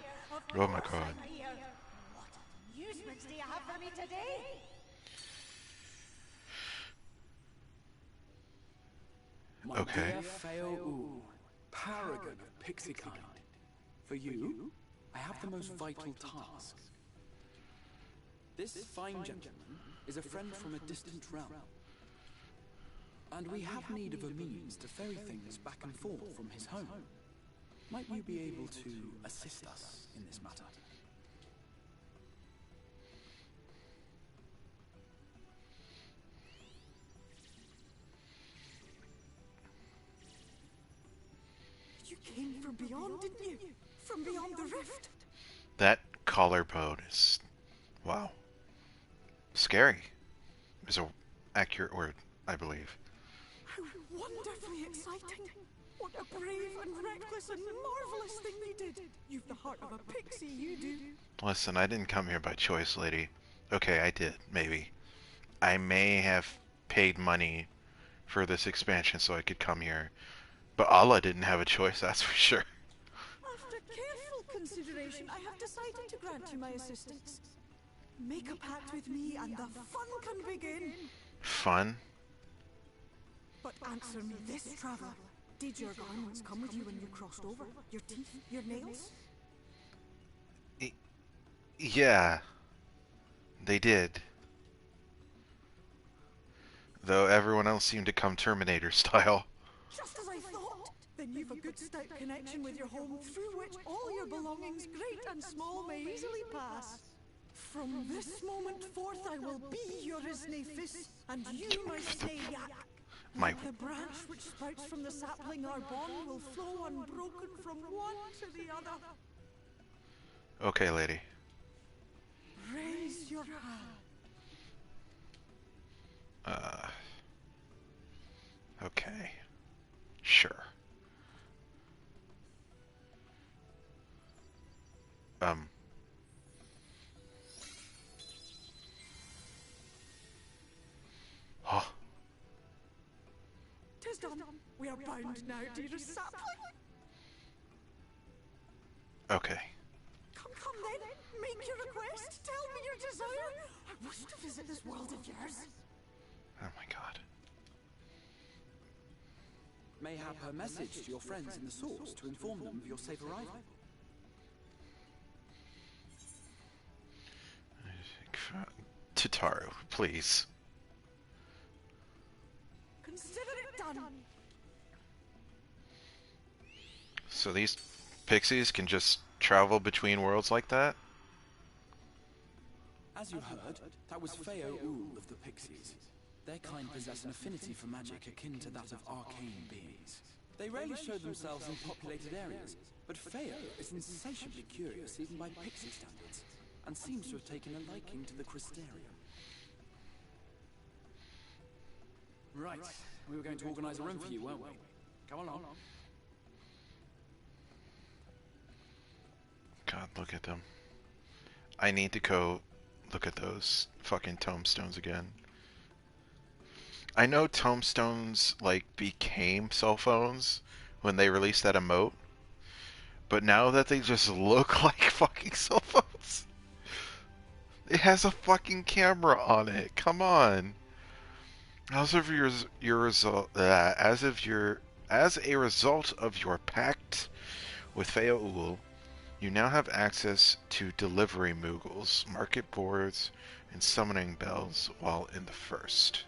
Oh my god. I'm here. What amusements do you have for me today? My Okay. dear Feo, paragon of pixie kind. For you, I have the most vital task. This fine gentleman is a friend from a distant realm. And we have need of a means to ferry things back and forth from his home. Might you be able to assist us in this matter? You came from beyond, didn't you? From beyond the rift? That collarbone is... wow. Scary is a accurate word, I believe. How wonderfully exciting. What a brave and reckless and marvelous thing you did. You've the heart of a pixie, you do. Listen, I didn't come here by choice, lady. Okay, I did, maybe. I may have paid money for this expansion so I could come here, But Allah didn't have a choice, that's for sure. After careful consideration, I have decided to grant you my assistance. Make a pact with me and the fun can begin. Fun? But answer me this, traveler. Did your garments come with you when you crossed over? Your teeth? Your nails? Yeah, they did. Though everyone else seemed to come Terminator style. Just as I thought! Then you've a good stout connection with your home through which all your belongings, great and small, may easily pass. From this moment forth I will be your Isnefis, and you my Snayak. Like the branch which sprouts from the sapling, our bond will flow unbroken from one to the other. Okay, lady. Raise your hand. Okay. Sure. Oh. 'Tis done. We are bound now, dearest sapling. Okay. Come then. Make your request. Tell me your desire. I wish to visit this world of yours. Oh my god. Mayhap her message to your friends in the source to inform them of your safe arrival. Tataru, please. Consider it done. So these pixies can just travel between worlds like that? As you heard, that was Feo Ul of the Pixies. Their kind possess an affinity for magic akin to that of arcane beings. They rarely show themselves in populated areas, but Feo is insatiably curious even by pixie standards, and seems to have taken a liking to the Crystarium. Right, we were going to organize a room for you, weren't we? Come along. God, look at them. I need to go look at those fucking tombstones again. I know tombstones, like, became cell phones when they released that emote, but now that they just look like fucking cell phones. It has a fucking camera on it. Come on. As a result of your pact with Feo Ul, you now have access to delivery moogles, market boards, and summoning bells while in the first.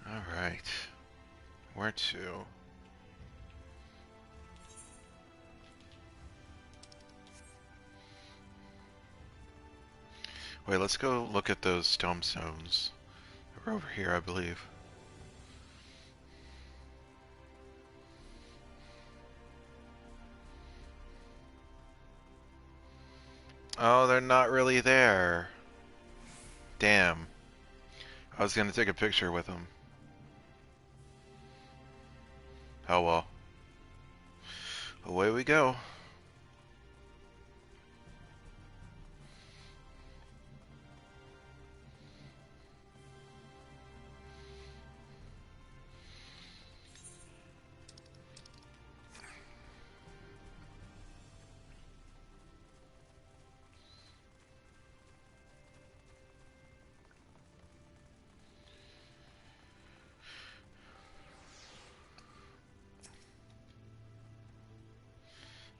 Alright. Where to? Wait, let's go look at those tombstones. They're over here, I believe. Oh, they're not really there. Damn. I was gonna take a picture with them. Oh well. Away we go.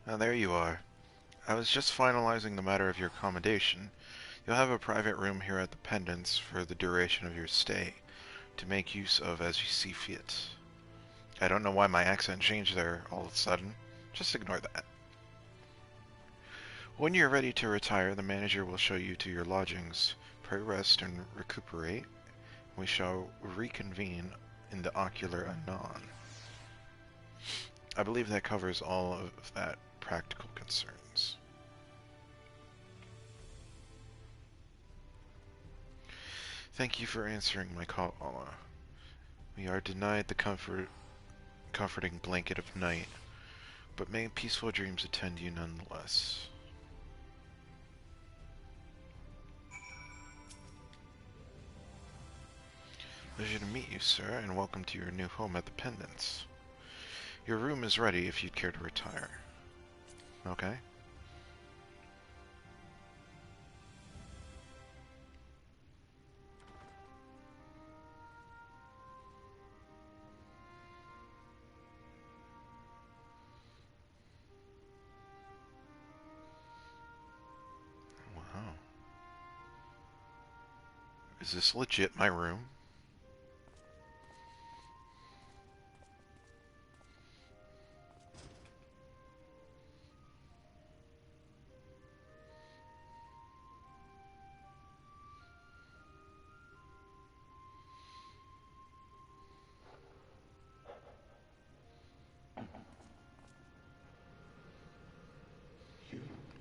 Now there you are. I was just finalizing the matter of your accommodation. You'll have a private room here at the Pendants for the duration of your stay, to make use of as you see fit. I don't know why my accent changed there all of a sudden. Just ignore that. When you're ready to retire, the manager will show you to your lodgings. Pray rest and recuperate. We shall reconvene in the ocular anon. I believe that covers all of that practical concerns. Thank you for answering my call, Allah. We are denied the comforting blanket of night, but may peaceful dreams attend you nonetheless. Pleasure to meet you, sir, and welcome to your new home at the Pendants. Your room is ready if you'd care to retire. Okay? Wow. Is this legit my room?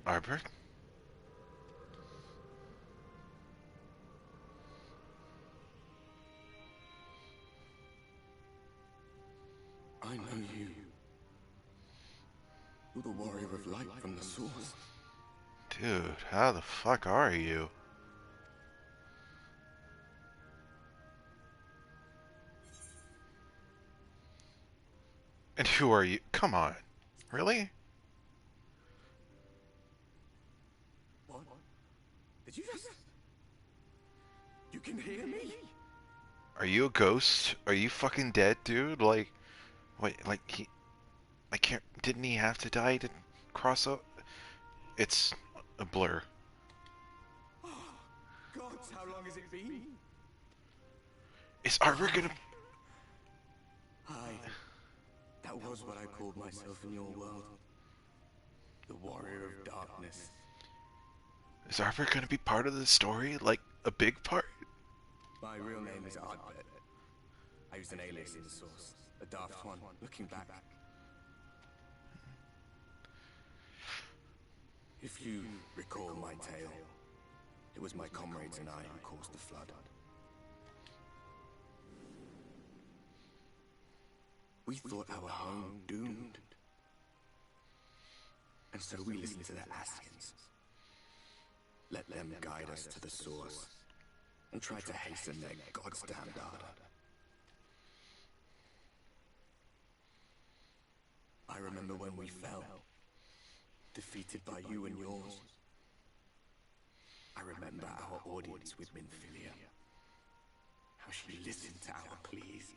Arbor? I know you. You're the warrior of light from the source. Dude, how the fuck are you? And who are you? Come on. Really? What? Did you just... You can hear me? Are you a ghost? Are you fucking dead, dude? Like, wait, like he... I can't... Didn't he have to die to cross up? It's a blur. Oh, gods, how long has it been? Is Arbor gonna... Hi. That was what I called myself in your world. The warrior of darkness. Is Arbor gonna be part of the story? Like, a big part? My real name is Ardbert. I used an alias in the source. A daft one, looking back. If you recall my tale, it was my comrades and I who caused the flood. We thought our home doomed. And so we listened to the Askins. Let them guide us to the source, and tried to hasten their goddamned ardor. I remember when we fell, defeated by you and yours. I remember our audience with Minfilia. How she listened to our pleas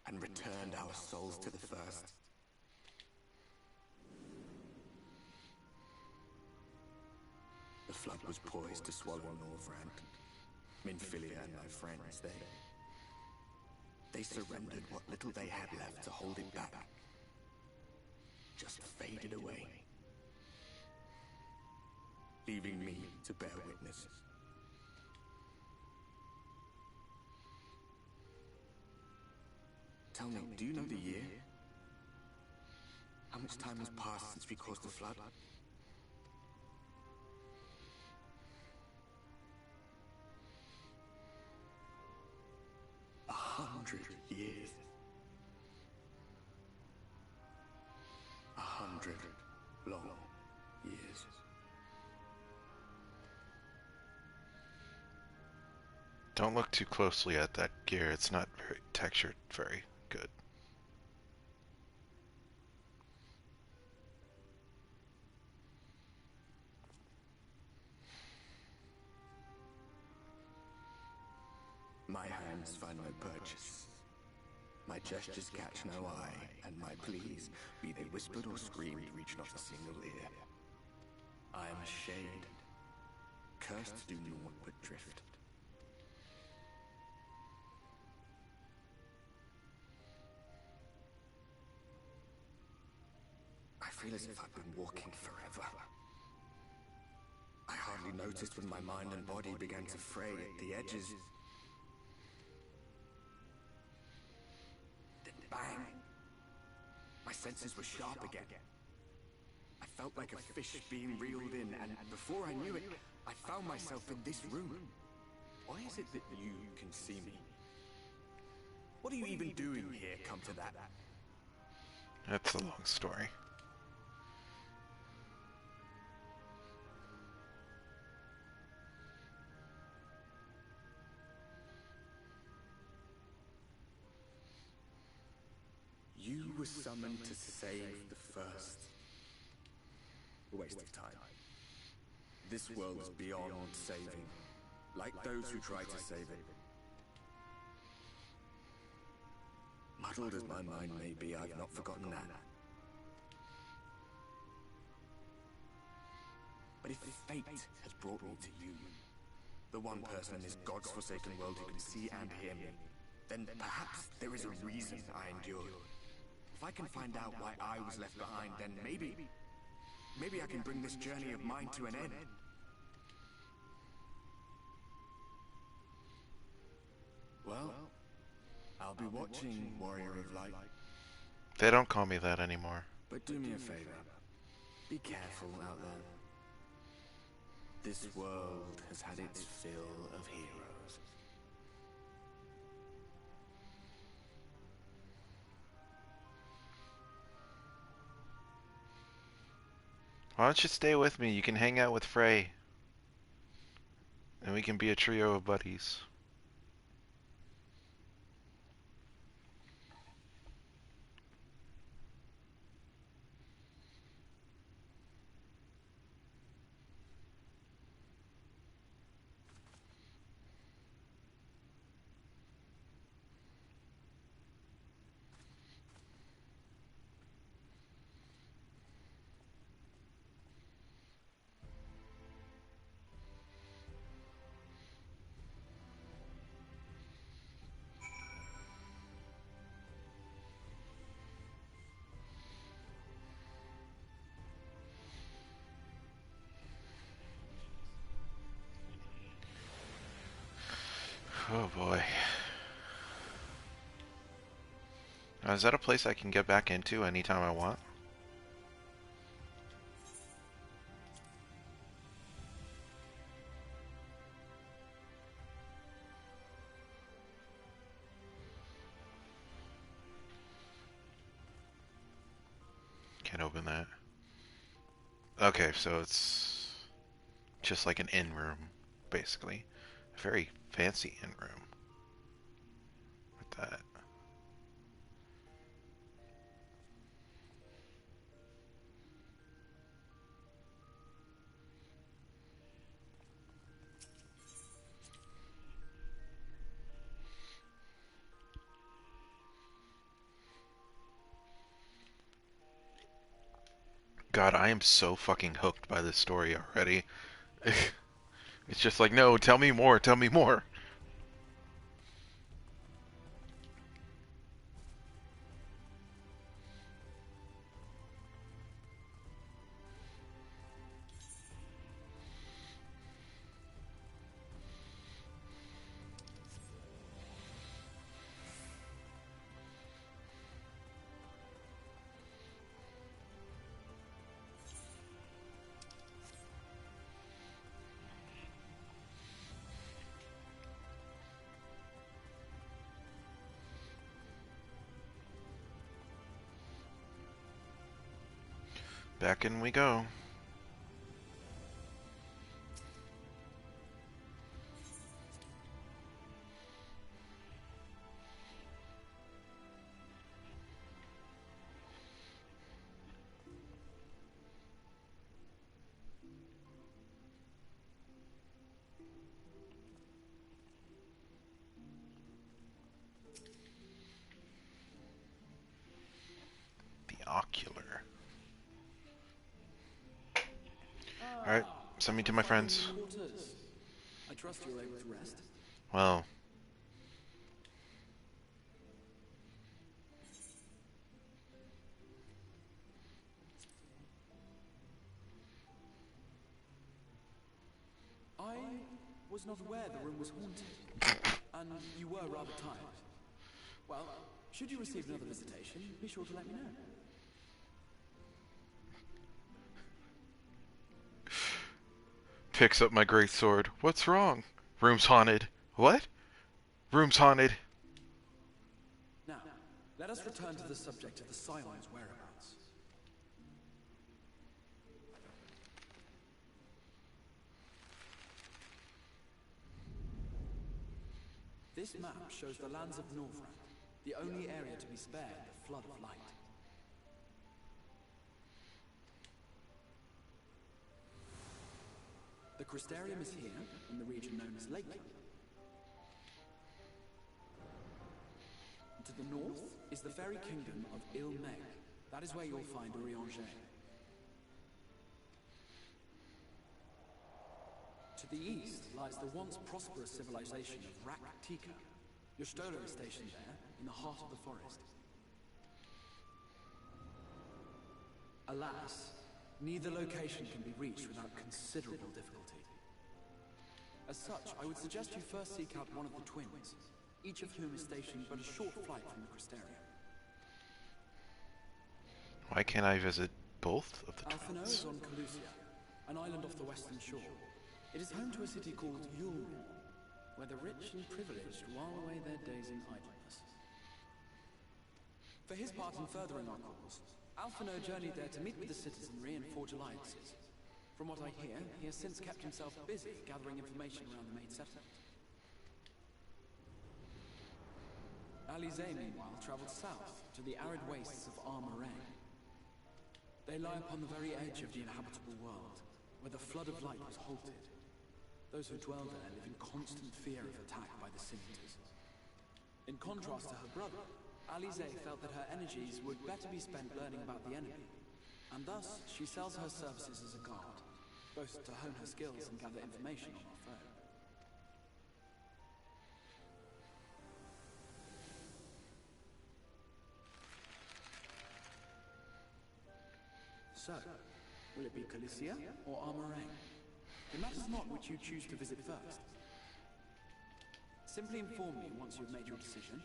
and returned our souls to the first. The flood was poised to swallow Norvrand. Minfilia and my friends, they surrendered what little they had left to hold it back. Just faded away, leaving me to bear witness. Tell me, do you know the year? How much time has passed since we caused the flood? 100 years. 100 long years. Don't look too closely at that gear. It's not very textured very good. My hands find no purchase. My gestures catch no eye, and my pleas, be they whispered or screamed, reach not a single ear. I am a shade, cursed to do naught but drift. I feel as if I've been walking forever. I hardly noticed when my mind and body began to fray at the edges. Bang! My senses were sharp again. I felt like a fish being reeled in, and before I knew it, I found myself in this room. Why is it that you can see me? What are you even doing here, come to that? That's a long story. You were summoned to save the First. A waste of time. This world is beyond saving, like those who try to save it. Muddled as my mind may be, I've not forgotten that. But if fate has brought me to you, the one person in this God's forsaken world who can see and hear me, then perhaps there is a reason I endured. If I can find out why I was left behind, then maybe I can bring this journey of mine to an end. Well, I'll be watching, Warrior of Light. They don't call me that anymore. But do me a favor. Be careful out there. This world has had its fill of heroes. Why don't you stay with me? You can hang out with Frey. And we can be a trio of buddies. Oh boy. Now, is that a place I can get back into anytime I want? Can't open that. Okay, so it's just like an inn room, basically. A very fancy inn room. With that. God, I am so fucking hooked by this story already. It's just like, no, tell me more, tell me more. Back in we go. The ocular. Alright, send me to my friends. I trust you're able to rest. Well. I was not aware the room was haunted, and you were rather tired. Well, should you receive another visitation, be sure to let me know. Picks up my great sword. What's wrong? Room's haunted. What? Room's haunted. Now, let us return to the subject of the Scion's whereabouts. This map shows the lands of Northrend, the only area to be spared the flood of light. The Crystarium is here, in the region known as Lakeland. To the north is the fairy kingdom of Il-Meg. That is where you'll find Urianger. To the east lies the once prosperous civilization of Rak-Tika. Your Stola is stationed there, in the heart of the forest. Alas, neither location can be reached without considerable difficulty. As such, I would suggest you first seek out one of the twins, each of whom is stationed but a short flight from the Crystarium. Why can't I visit both of the Alphino twins? is on Calusia, an island off the western shore. It is home to a city called Yulm, where the rich and privileged while away their days in idleness. For his part in furthering our cause, Alphino journeyed there to meet with the citizenry and forge alliances. From what I hear, he has since kept himself busy gathering information around the main settlement. Alize, meanwhile, travelled south to the arid wastes of Armoraine. They lie upon the very edge of the inhabitable world, where the flood of light was halted. Those who dwell there live in constant fear of attack by the Scimitars. In contrast to her brother, Alize felt that her energies would better be spent learning about the enemy, and thus she sells her services as a guard, both to hone her skills and gather information on our foe. So, will it be Calicia or Armoraine? It matters not which you choose to visit first. Simply inform me once you've made your decision,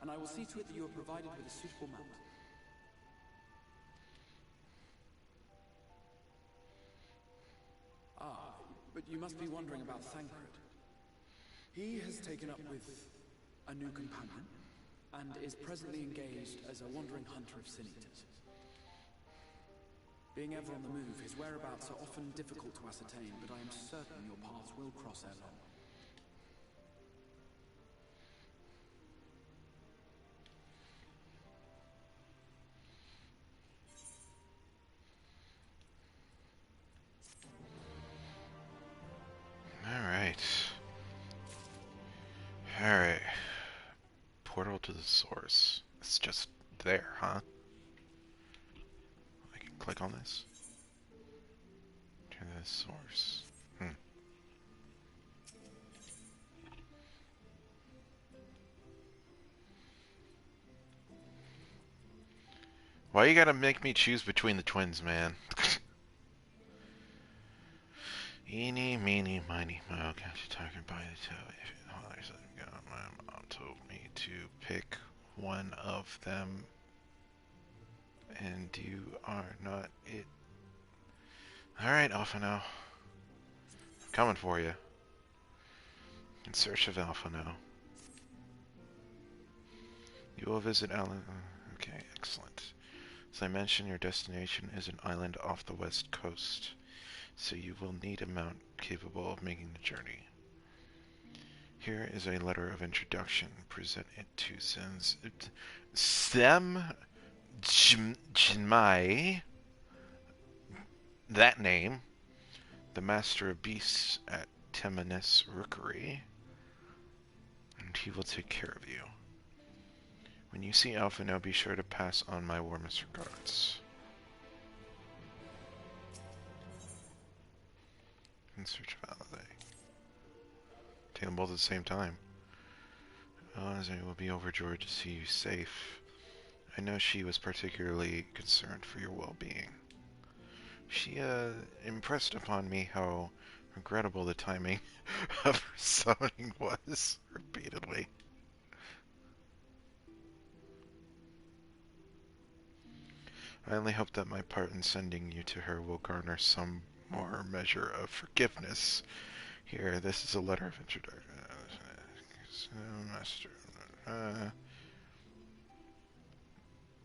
and I will see to it that you are provided with a suitable mount. Ah, but you must be wondering about Thancred. He has taken up with a new companion, and is presently engaged as a wandering hunter of Scimitars. Being ever on the move, his whereabouts are often difficult to ascertain, but I am certain your paths will cross ere long. Alright. Alright. Portal to the source. It's just there, huh? I can click on this. To the source. Why you gotta make me choose between the twins, man? Eeny, meeny, miny, mo, catch you talking by the toe. My mom told me to pick one of them, and you are not it. Alright, Alphino. I'm coming for you. In search of Alphino. You will visit Alan. Okay, excellent. As I mentioned, your destination is an island off the west coast, so you will need a mount capable of making the journey. Here is a letter of introduction. Present it to Sem Jinmai, that name, the master of beasts at Temenis Rookery, and he will take care of you. When you see Alphino, be sure to pass on my warmest regards. In search of Alize. Take them both at the same time. Alize will be overjoyed to see you safe. I know she was particularly concerned for your well-being. She impressed upon me how regrettable the timing of her summoning was, repeatedly. I only hope that my part in sending you to her will garner some more measure of forgiveness. Here, this is a letter of introduction. So, master.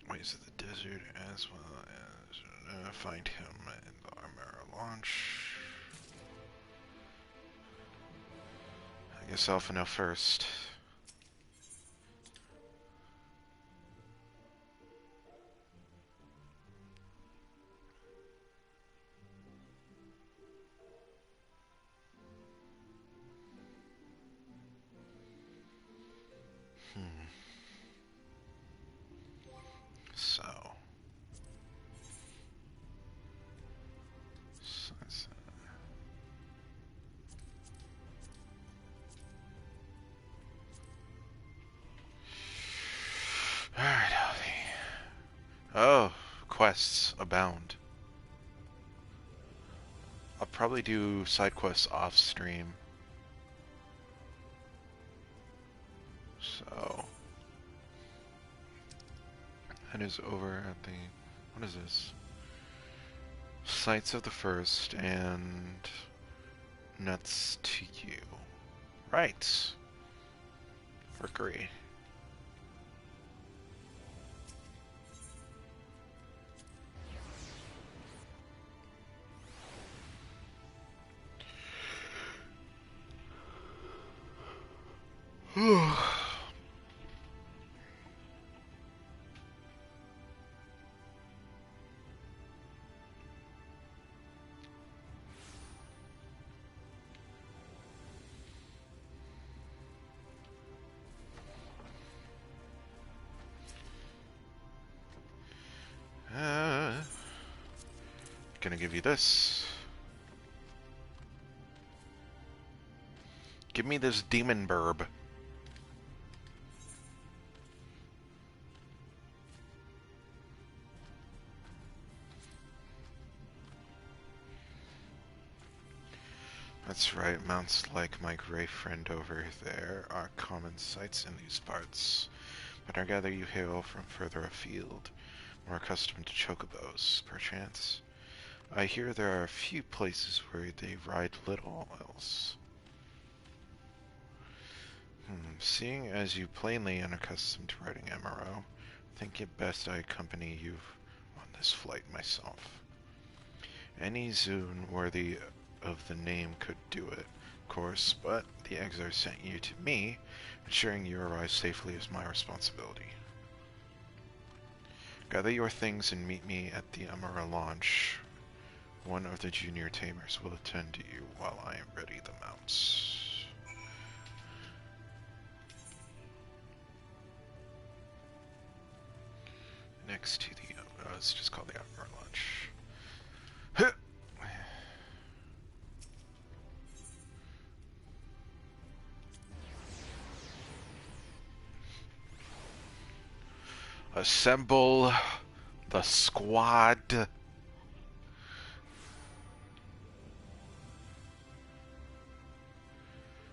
Ways of the desert, as well as find him in the armor launch. I guess Alpha know first. So. Alright, oh, quests abound. I'll probably do side quests off stream. So that is over at the, what is this? Sights of the First and Nuts to You. Right. Mercury. Gonna give you this. Give me this demon burb. That's right, mounts like my gray friend over there are common sights in these parts, but I gather you hail from further afield, more accustomed to chocobos, perchance. I hear there are a few places where they ride little else. Seeing as you plainly unaccustomed to riding MRO, think it best I accompany you on this flight myself. Any Zune worthy of the name could do it, of course, but the Exarch sent you to me, ensuring you arrive safely is my responsibility. Gather your things and meet me at the Amara launch. One of the junior tamers will attend to you while I ready the mounts. Next to the, it's just called the Amara launch. Huh. Assemble the squad.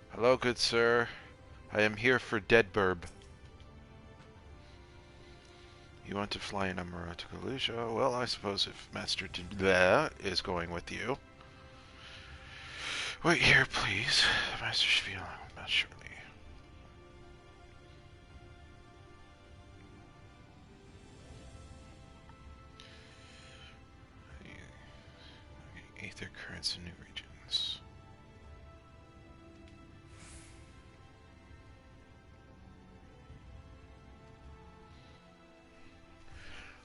Hello, good sir. I am here for Deadburb. You want to fly in Amara to Kalusha? Well, I suppose if Master Dindla is going with you. Wait here, please. The Master should be along with us shortly. Aether currents in new regions.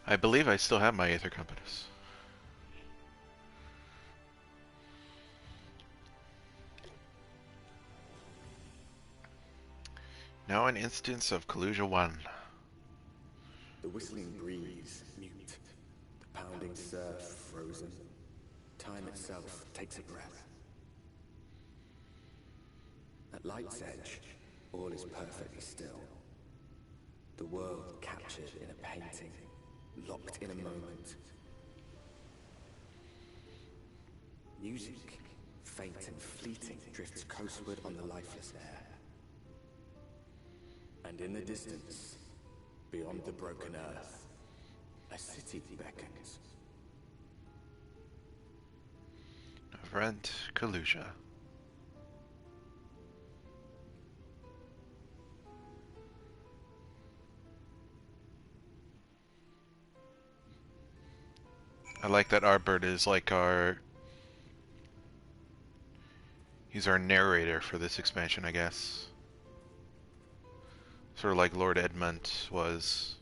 I believe I still have my Aether compass. Now an instance of Kaluja 1. The whistling breeze, mute. The pounding surf, frozen. Time itself takes a breath. At light's edge, all is perfectly still. The world captured in a painting, locked in a moment. Music, faint and fleeting, drifts coastward on the lifeless air. And in the distance, beyond the broken earth, a city beckons. Rent Kaluja. I like that our bird is like our... He's our narrator for this expansion, I guess. Sort of like Lord Edmund was.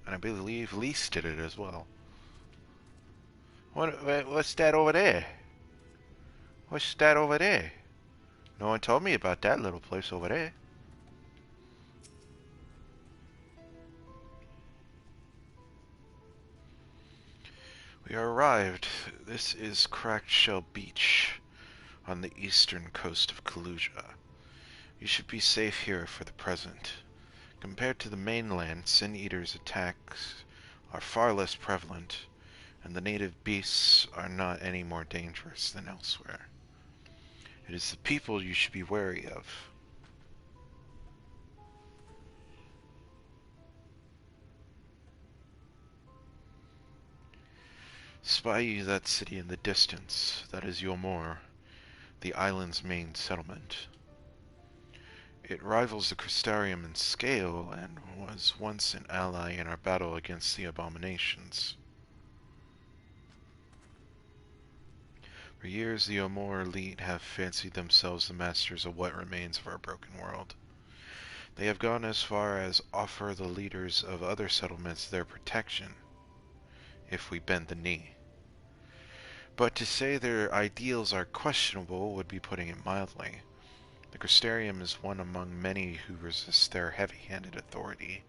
And I believe Lise did it as well. What's that over there? What's that over there? No one told me about that little place over there. We are arrived. This is Cracked Shell Beach on the eastern coast of Kalusia. You should be safe here for the present. Compared to the mainland, Sin Eater's attacks are far less prevalent, and the native beasts are not any more dangerous than elsewhere. It is the people you should be wary of. Spy you that city in the distance. That is Yomor, the island's main settlement. It rivals the Crystarium in scale and was once an ally in our battle against the abominations. For years, the Yomor elite have fancied themselves the masters of what remains of our broken world. They have gone as far as offer the leaders of other settlements their protection, if we bend the knee. But to say their ideals are questionable would be putting it mildly. The Crystarium is one among many who resist their heavy-handed authority,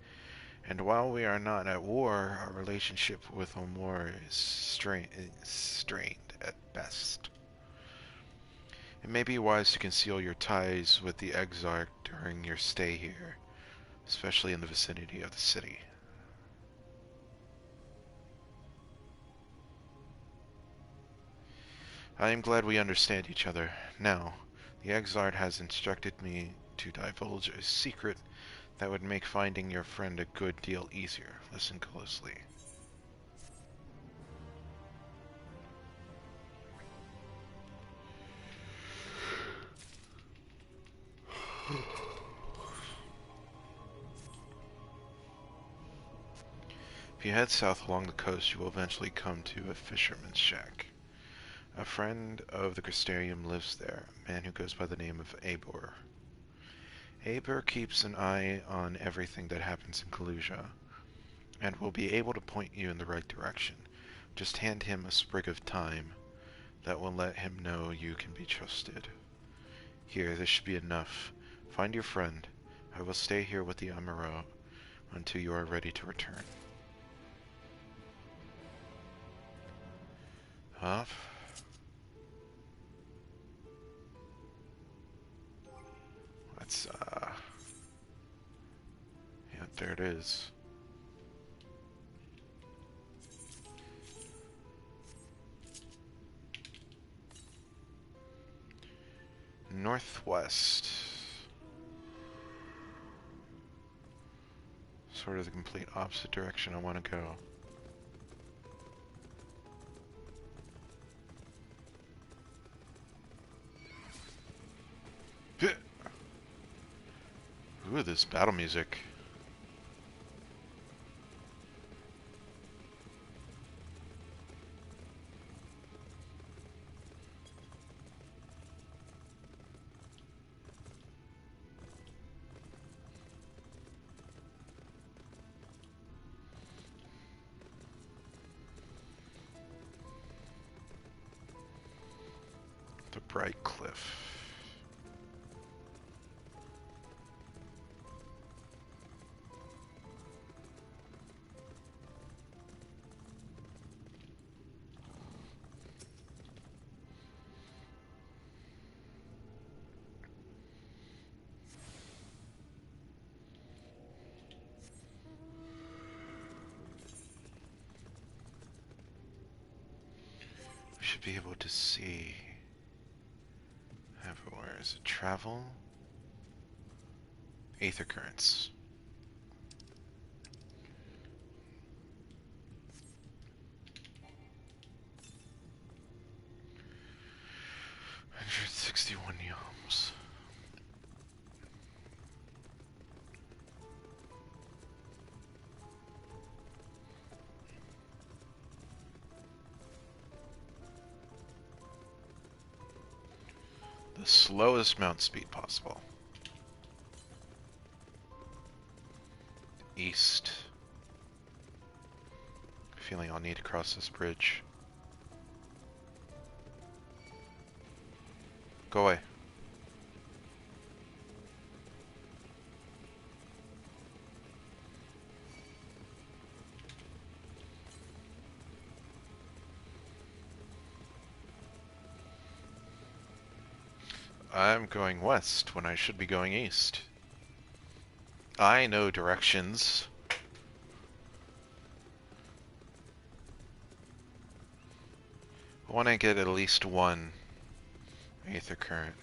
and while we are not at war, our relationship with Omor is strained at best. It may be wise to conceal your ties with the Exarch during your stay here, especially in the vicinity of the city. I am glad we understand each other. Now, the Exarch has instructed me to divulge a secret that would make finding your friend a good deal easier. Listen closely. If you head south along the coast, you will eventually come to a fisherman's shack. A friend of the Crystarium lives there, a man who goes by the name of Abor. Abor keeps an eye on everything that happens in Kalusia, and will be able to point you in the right direction. Just hand him a sprig of thyme. That will let him know you can be trusted. Here, this should be enough. Find your friend. I will stay here with the Amaro until you are ready to return. Up. Let's, yeah, there it is. Northwest. Sort of the complete opposite direction I want to go. Ooh, this battle music. The Bright Cliff. We should be able to see everywhere. Is it travel? Aether currents. $161 yums. lowest mount speed possible. East. Feeling I'll need to cross this bridge. Go away. I'm going west when I should be going east. I know directions. I want to get at least one aether current.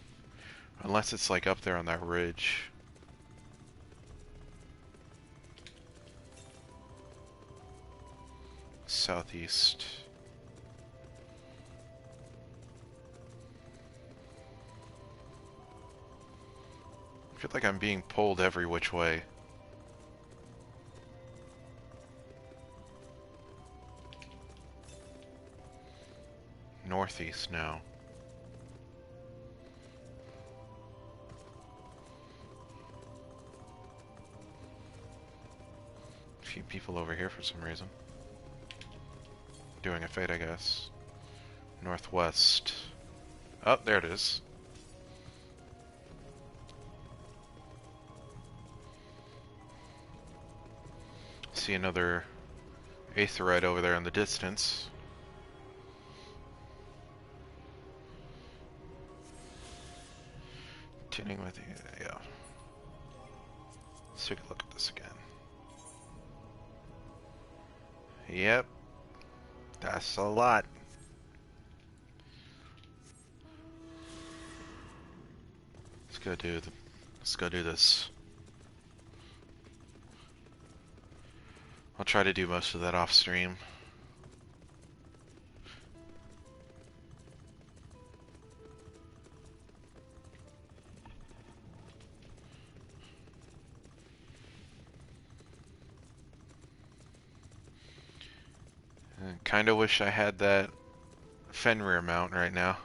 Unless it's like up there on that ridge. Southeast. I feel like I'm being pulled every which way. Northeast now. A few people over here for some reason. Doing a fate, I guess. Northwest. Oh, there it is. See another aetherite over there in the distance. Tuning with you, yeah. Let's take a look at this again. Yep, that's a lot. Let's go do this. I'll try to do most of that off stream. Kinda wish I had that Fenrir mount right now.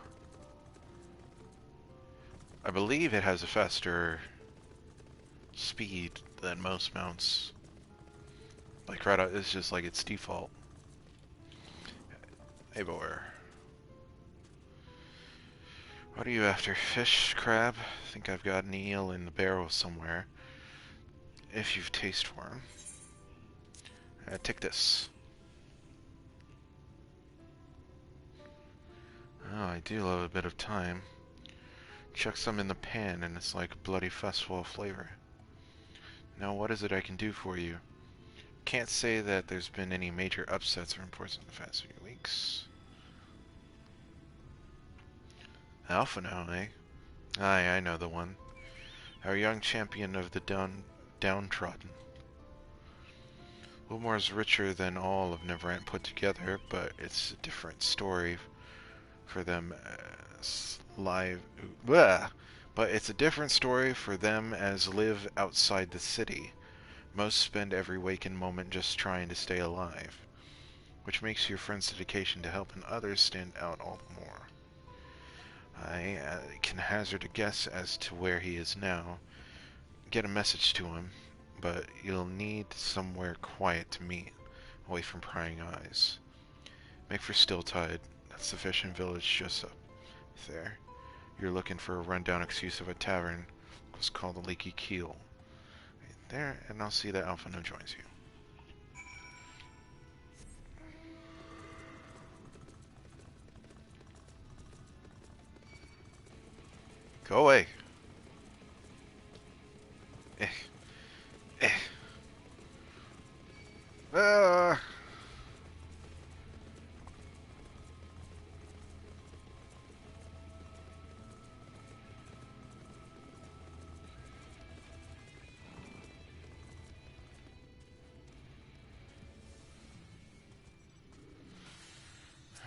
I believe it has a faster speed than most mounts. Like right out, it's just like its default. Hey, boy. What are you after? Fish? Crab? I think I've got an eel in the barrel somewhere. If you've taste for him. Take this. Oh, I do love a bit of thyme. Chuck some in the pan and it's like a bloody festival of flavor. Now what is it I can do for you? Can't say that there's been any major upsets or imports in the past few weeks. Alpha now, eh? Aye, I know the one. Our young champion of the downtrodden. Wilmore's richer than all of Neverant put together, but it's a different story for them as but it's a different story for them as live outside the city. Most spend every waking moment just trying to stay alive, which makes your friend's dedication to helping others stand out all the more. I can hazard a guess as to where he is now. Get a message to him, but you'll need somewhere quiet to meet, away from prying eyes. Make for Stilltide. That's the fishing village just up there. You're looking for a rundown excuse of a tavern. It was called the Leaky Keel. Right there, and I'll see that Alphino joins you. Go away. Eh. Ah.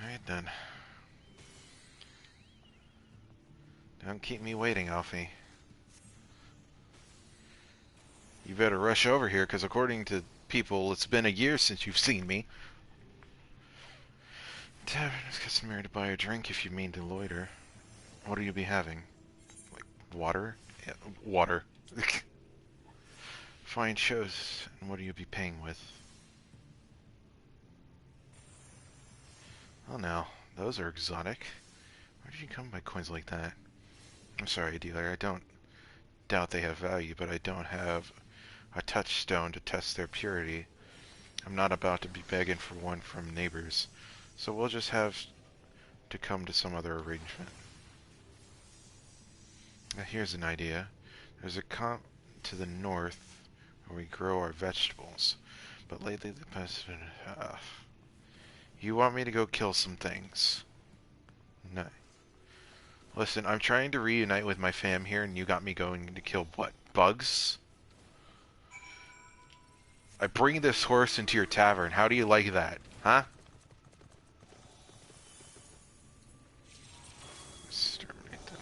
Alright then. Don't keep me waiting, Alfie. You better rush over here, because according to people, it's been a year since you've seen me. Tavern is customary to buy a drink if you mean to loiter. What will you be having? Water? Yeah, water. Find shows, and what do you be paying with? Oh no, those are exotic. Where did you come by coins like that? I'm sorry, dealer, I don't doubt they have value, but I don't have a touchstone to test their purity. I'm not about to be begging for one from neighbors, so we'll just have to come to some other arrangement. Now here's an idea. There's a comp to the north where we grow our vegetables, but lately the past... You want me to go kill some things? No. Listen, I'm trying to reunite with my fam here, and you got me going to kill what? Bugs? I bring this horse into your tavern. How do you like that? Huh? Exterminate them.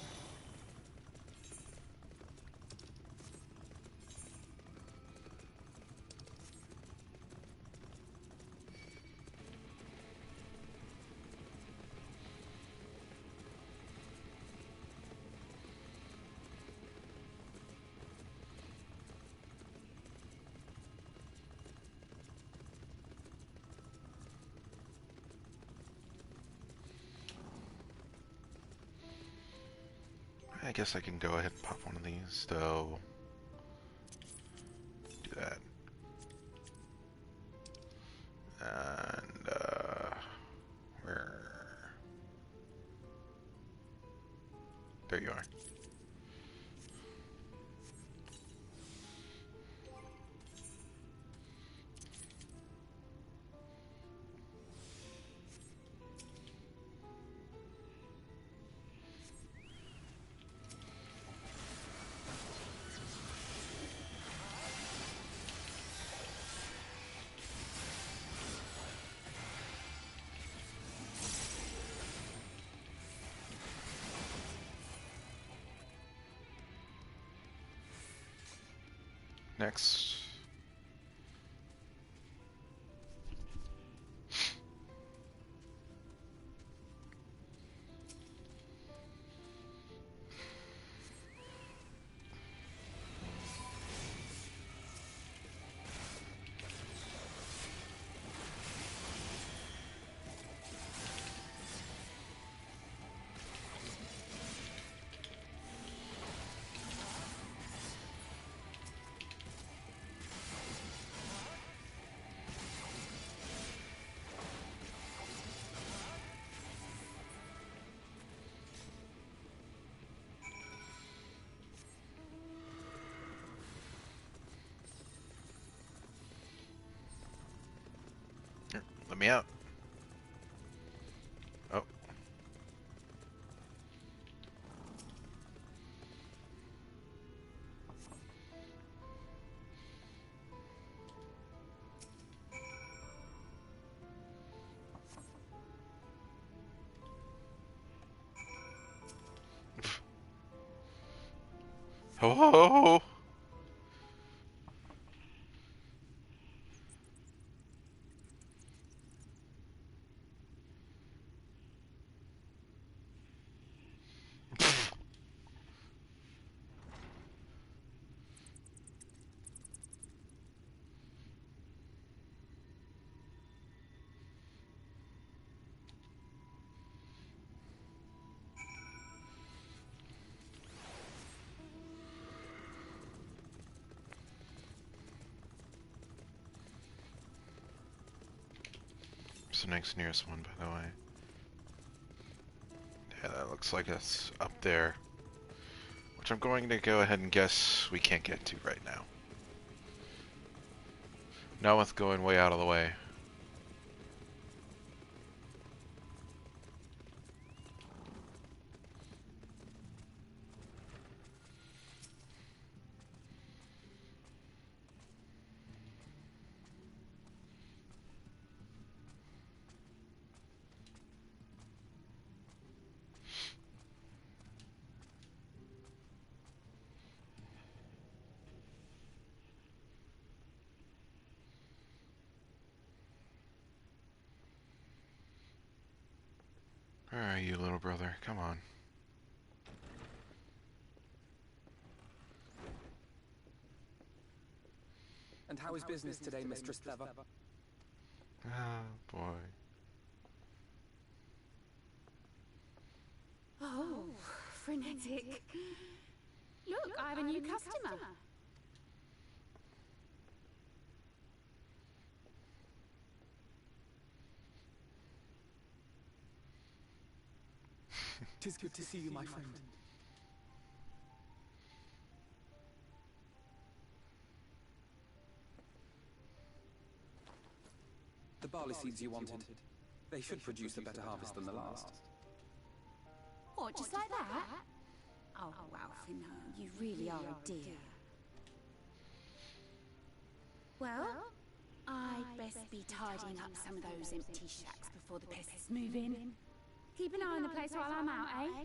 I guess I can go ahead and pop one of these, though. Do that. And, where? There you are. Next. Here, let me out. Oh. Oh. What's the next nearest one, by the way? Yeah, that looks like it's up there. Which I'm going to go ahead and guess we can't get to right now. Not with going way out of the way. Where are you, little brother? Come on. And how is business today, Mistress Clever? Oh, boy. Oh, frenetic. Look, I have a new customer. Tis good to see you, my friend. The barley seeds you wanted. They should produce a better harvest than the last. What, just like that? Oh, wow, Finn, you really are a dear. Well, I'd best be tidying up some of those empty shacks before the pests move in. Keep an eye on the place while I'm out, eh?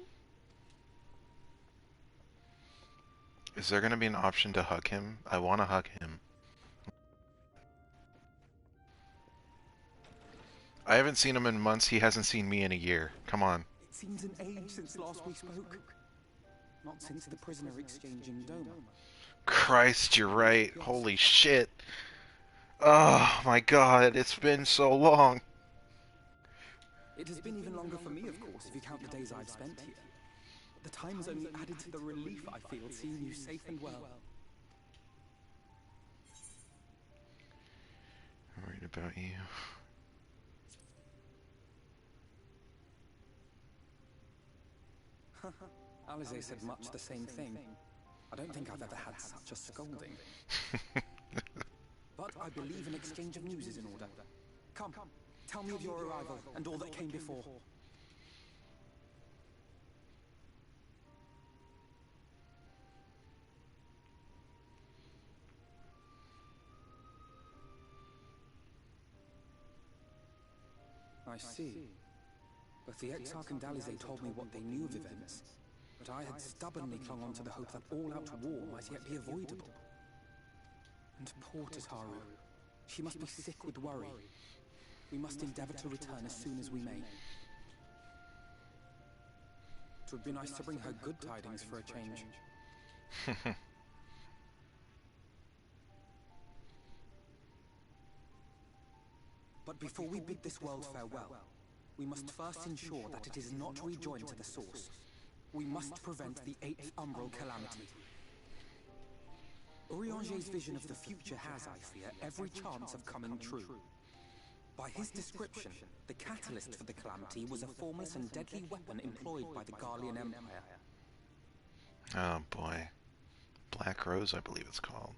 Is there gonna be an option to hug him? I want to hug him. I haven't seen him in months. He hasn't seen me in a year. Come on. It seems an age since last we spoke. Not since the prisoner exchange in Doma. Christ, you're right. Holy shit. Oh my god, it's been so long. It has been even longer for me, of course, if you count the days I've spent here. The time has only added to the relief I feel seeing you safe and well. I'm worried about you. Alize said much the same thing. I don't think I've ever had such a scolding. But I believe an exchange of news is in order. Come, tell me of your arrival and all that came before. I see. Both the Exarch and Alize told me what they knew of events, but I had stubbornly clung on to the hope that all-out war might yet be avoidable. And poor Tataru. She must be sick with worry. We must endeavor to return as soon as we may. It would be nice to bring her good tidings for a change. But before we bid this world farewell, we must first ensure that it is not rejoined to the source. We must prevent the 8th Umbral calamity. Urianger's vision of the future has, I fear, every chance of coming true. By his description, the catalyst for the calamity was a formless and deadly weapon employed by the Garlean Empire. Oh boy. Black Rose, I believe it's called.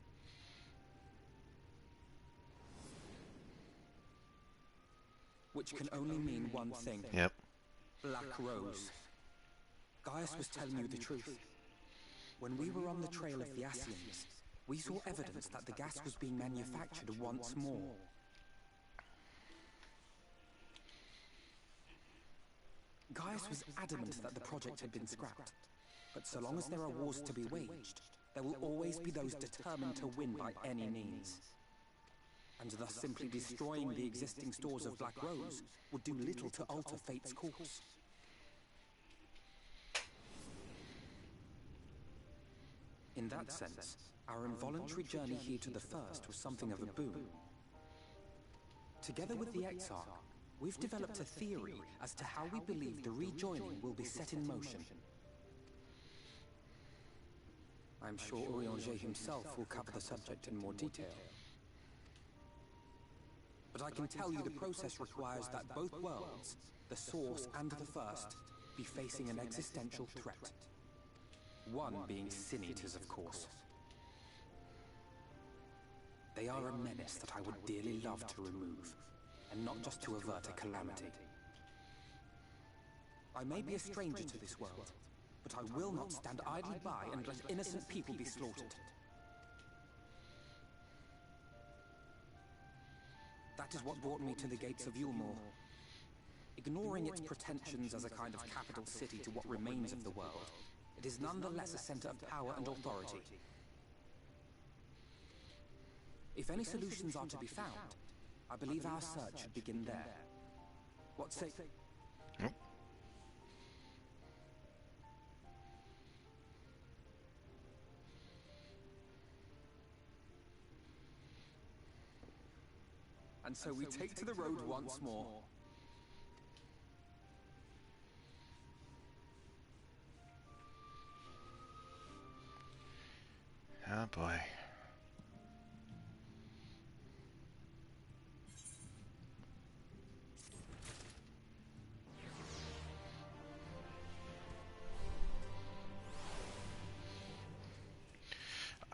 Which can only mean one thing. Yep. Black Rose. Gaius was telling you the truth. When we were on the trail of the Ascians, we saw evidence that the gas was being manufactured once more. Gaius was adamant that the project had been scrapped. But so long as there are wars to be waged, there will always be those determined to win by any means. And thus simply destroying the existing stores of Black Rose would do little to alter fate's course. In that sense, our involuntary journey here to the First was something of a boon. Together with the Exarch, we've developed a theory as to how we believe the rejoining will be set in motion. I'm sure Urianger himself will cover the subject in more detail. But I can tell you the process requires that both worlds, the Source and the First, be facing an existential threat. One being Sin-Eaters, of course. They are a menace that I would dearly love to remove, and not just to avert a calamity. I may be a stranger to this world, but I will not stand idly by and let innocent people be slaughtered. That is what brought me to the gates of Yulmore. Ignoring its pretensions as a kind of capital city to what remains of the world, it is nonetheless a center of power and authority. If any solutions are to be found, I believe our search should begin there. What say? Yep. And so we take to the road once more. Oh boy.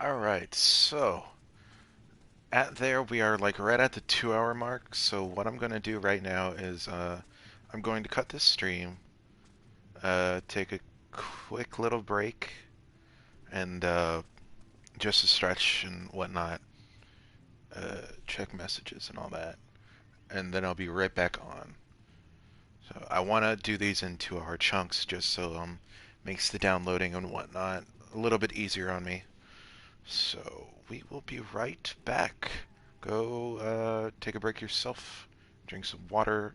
Alright, so we are like right at the 2 hour mark, so what I'm gonna do right now is I'm going to cut this stream, take a quick little break, and just to stretch and whatnot, check messages and all that, and then I'll be right back on. So I want to do these in 2 hour chunks just so makes the downloading and whatnot a little bit easier on me. So we will be right back. Go take a break yourself, drink some water,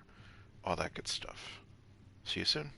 all that good stuff. See you soon.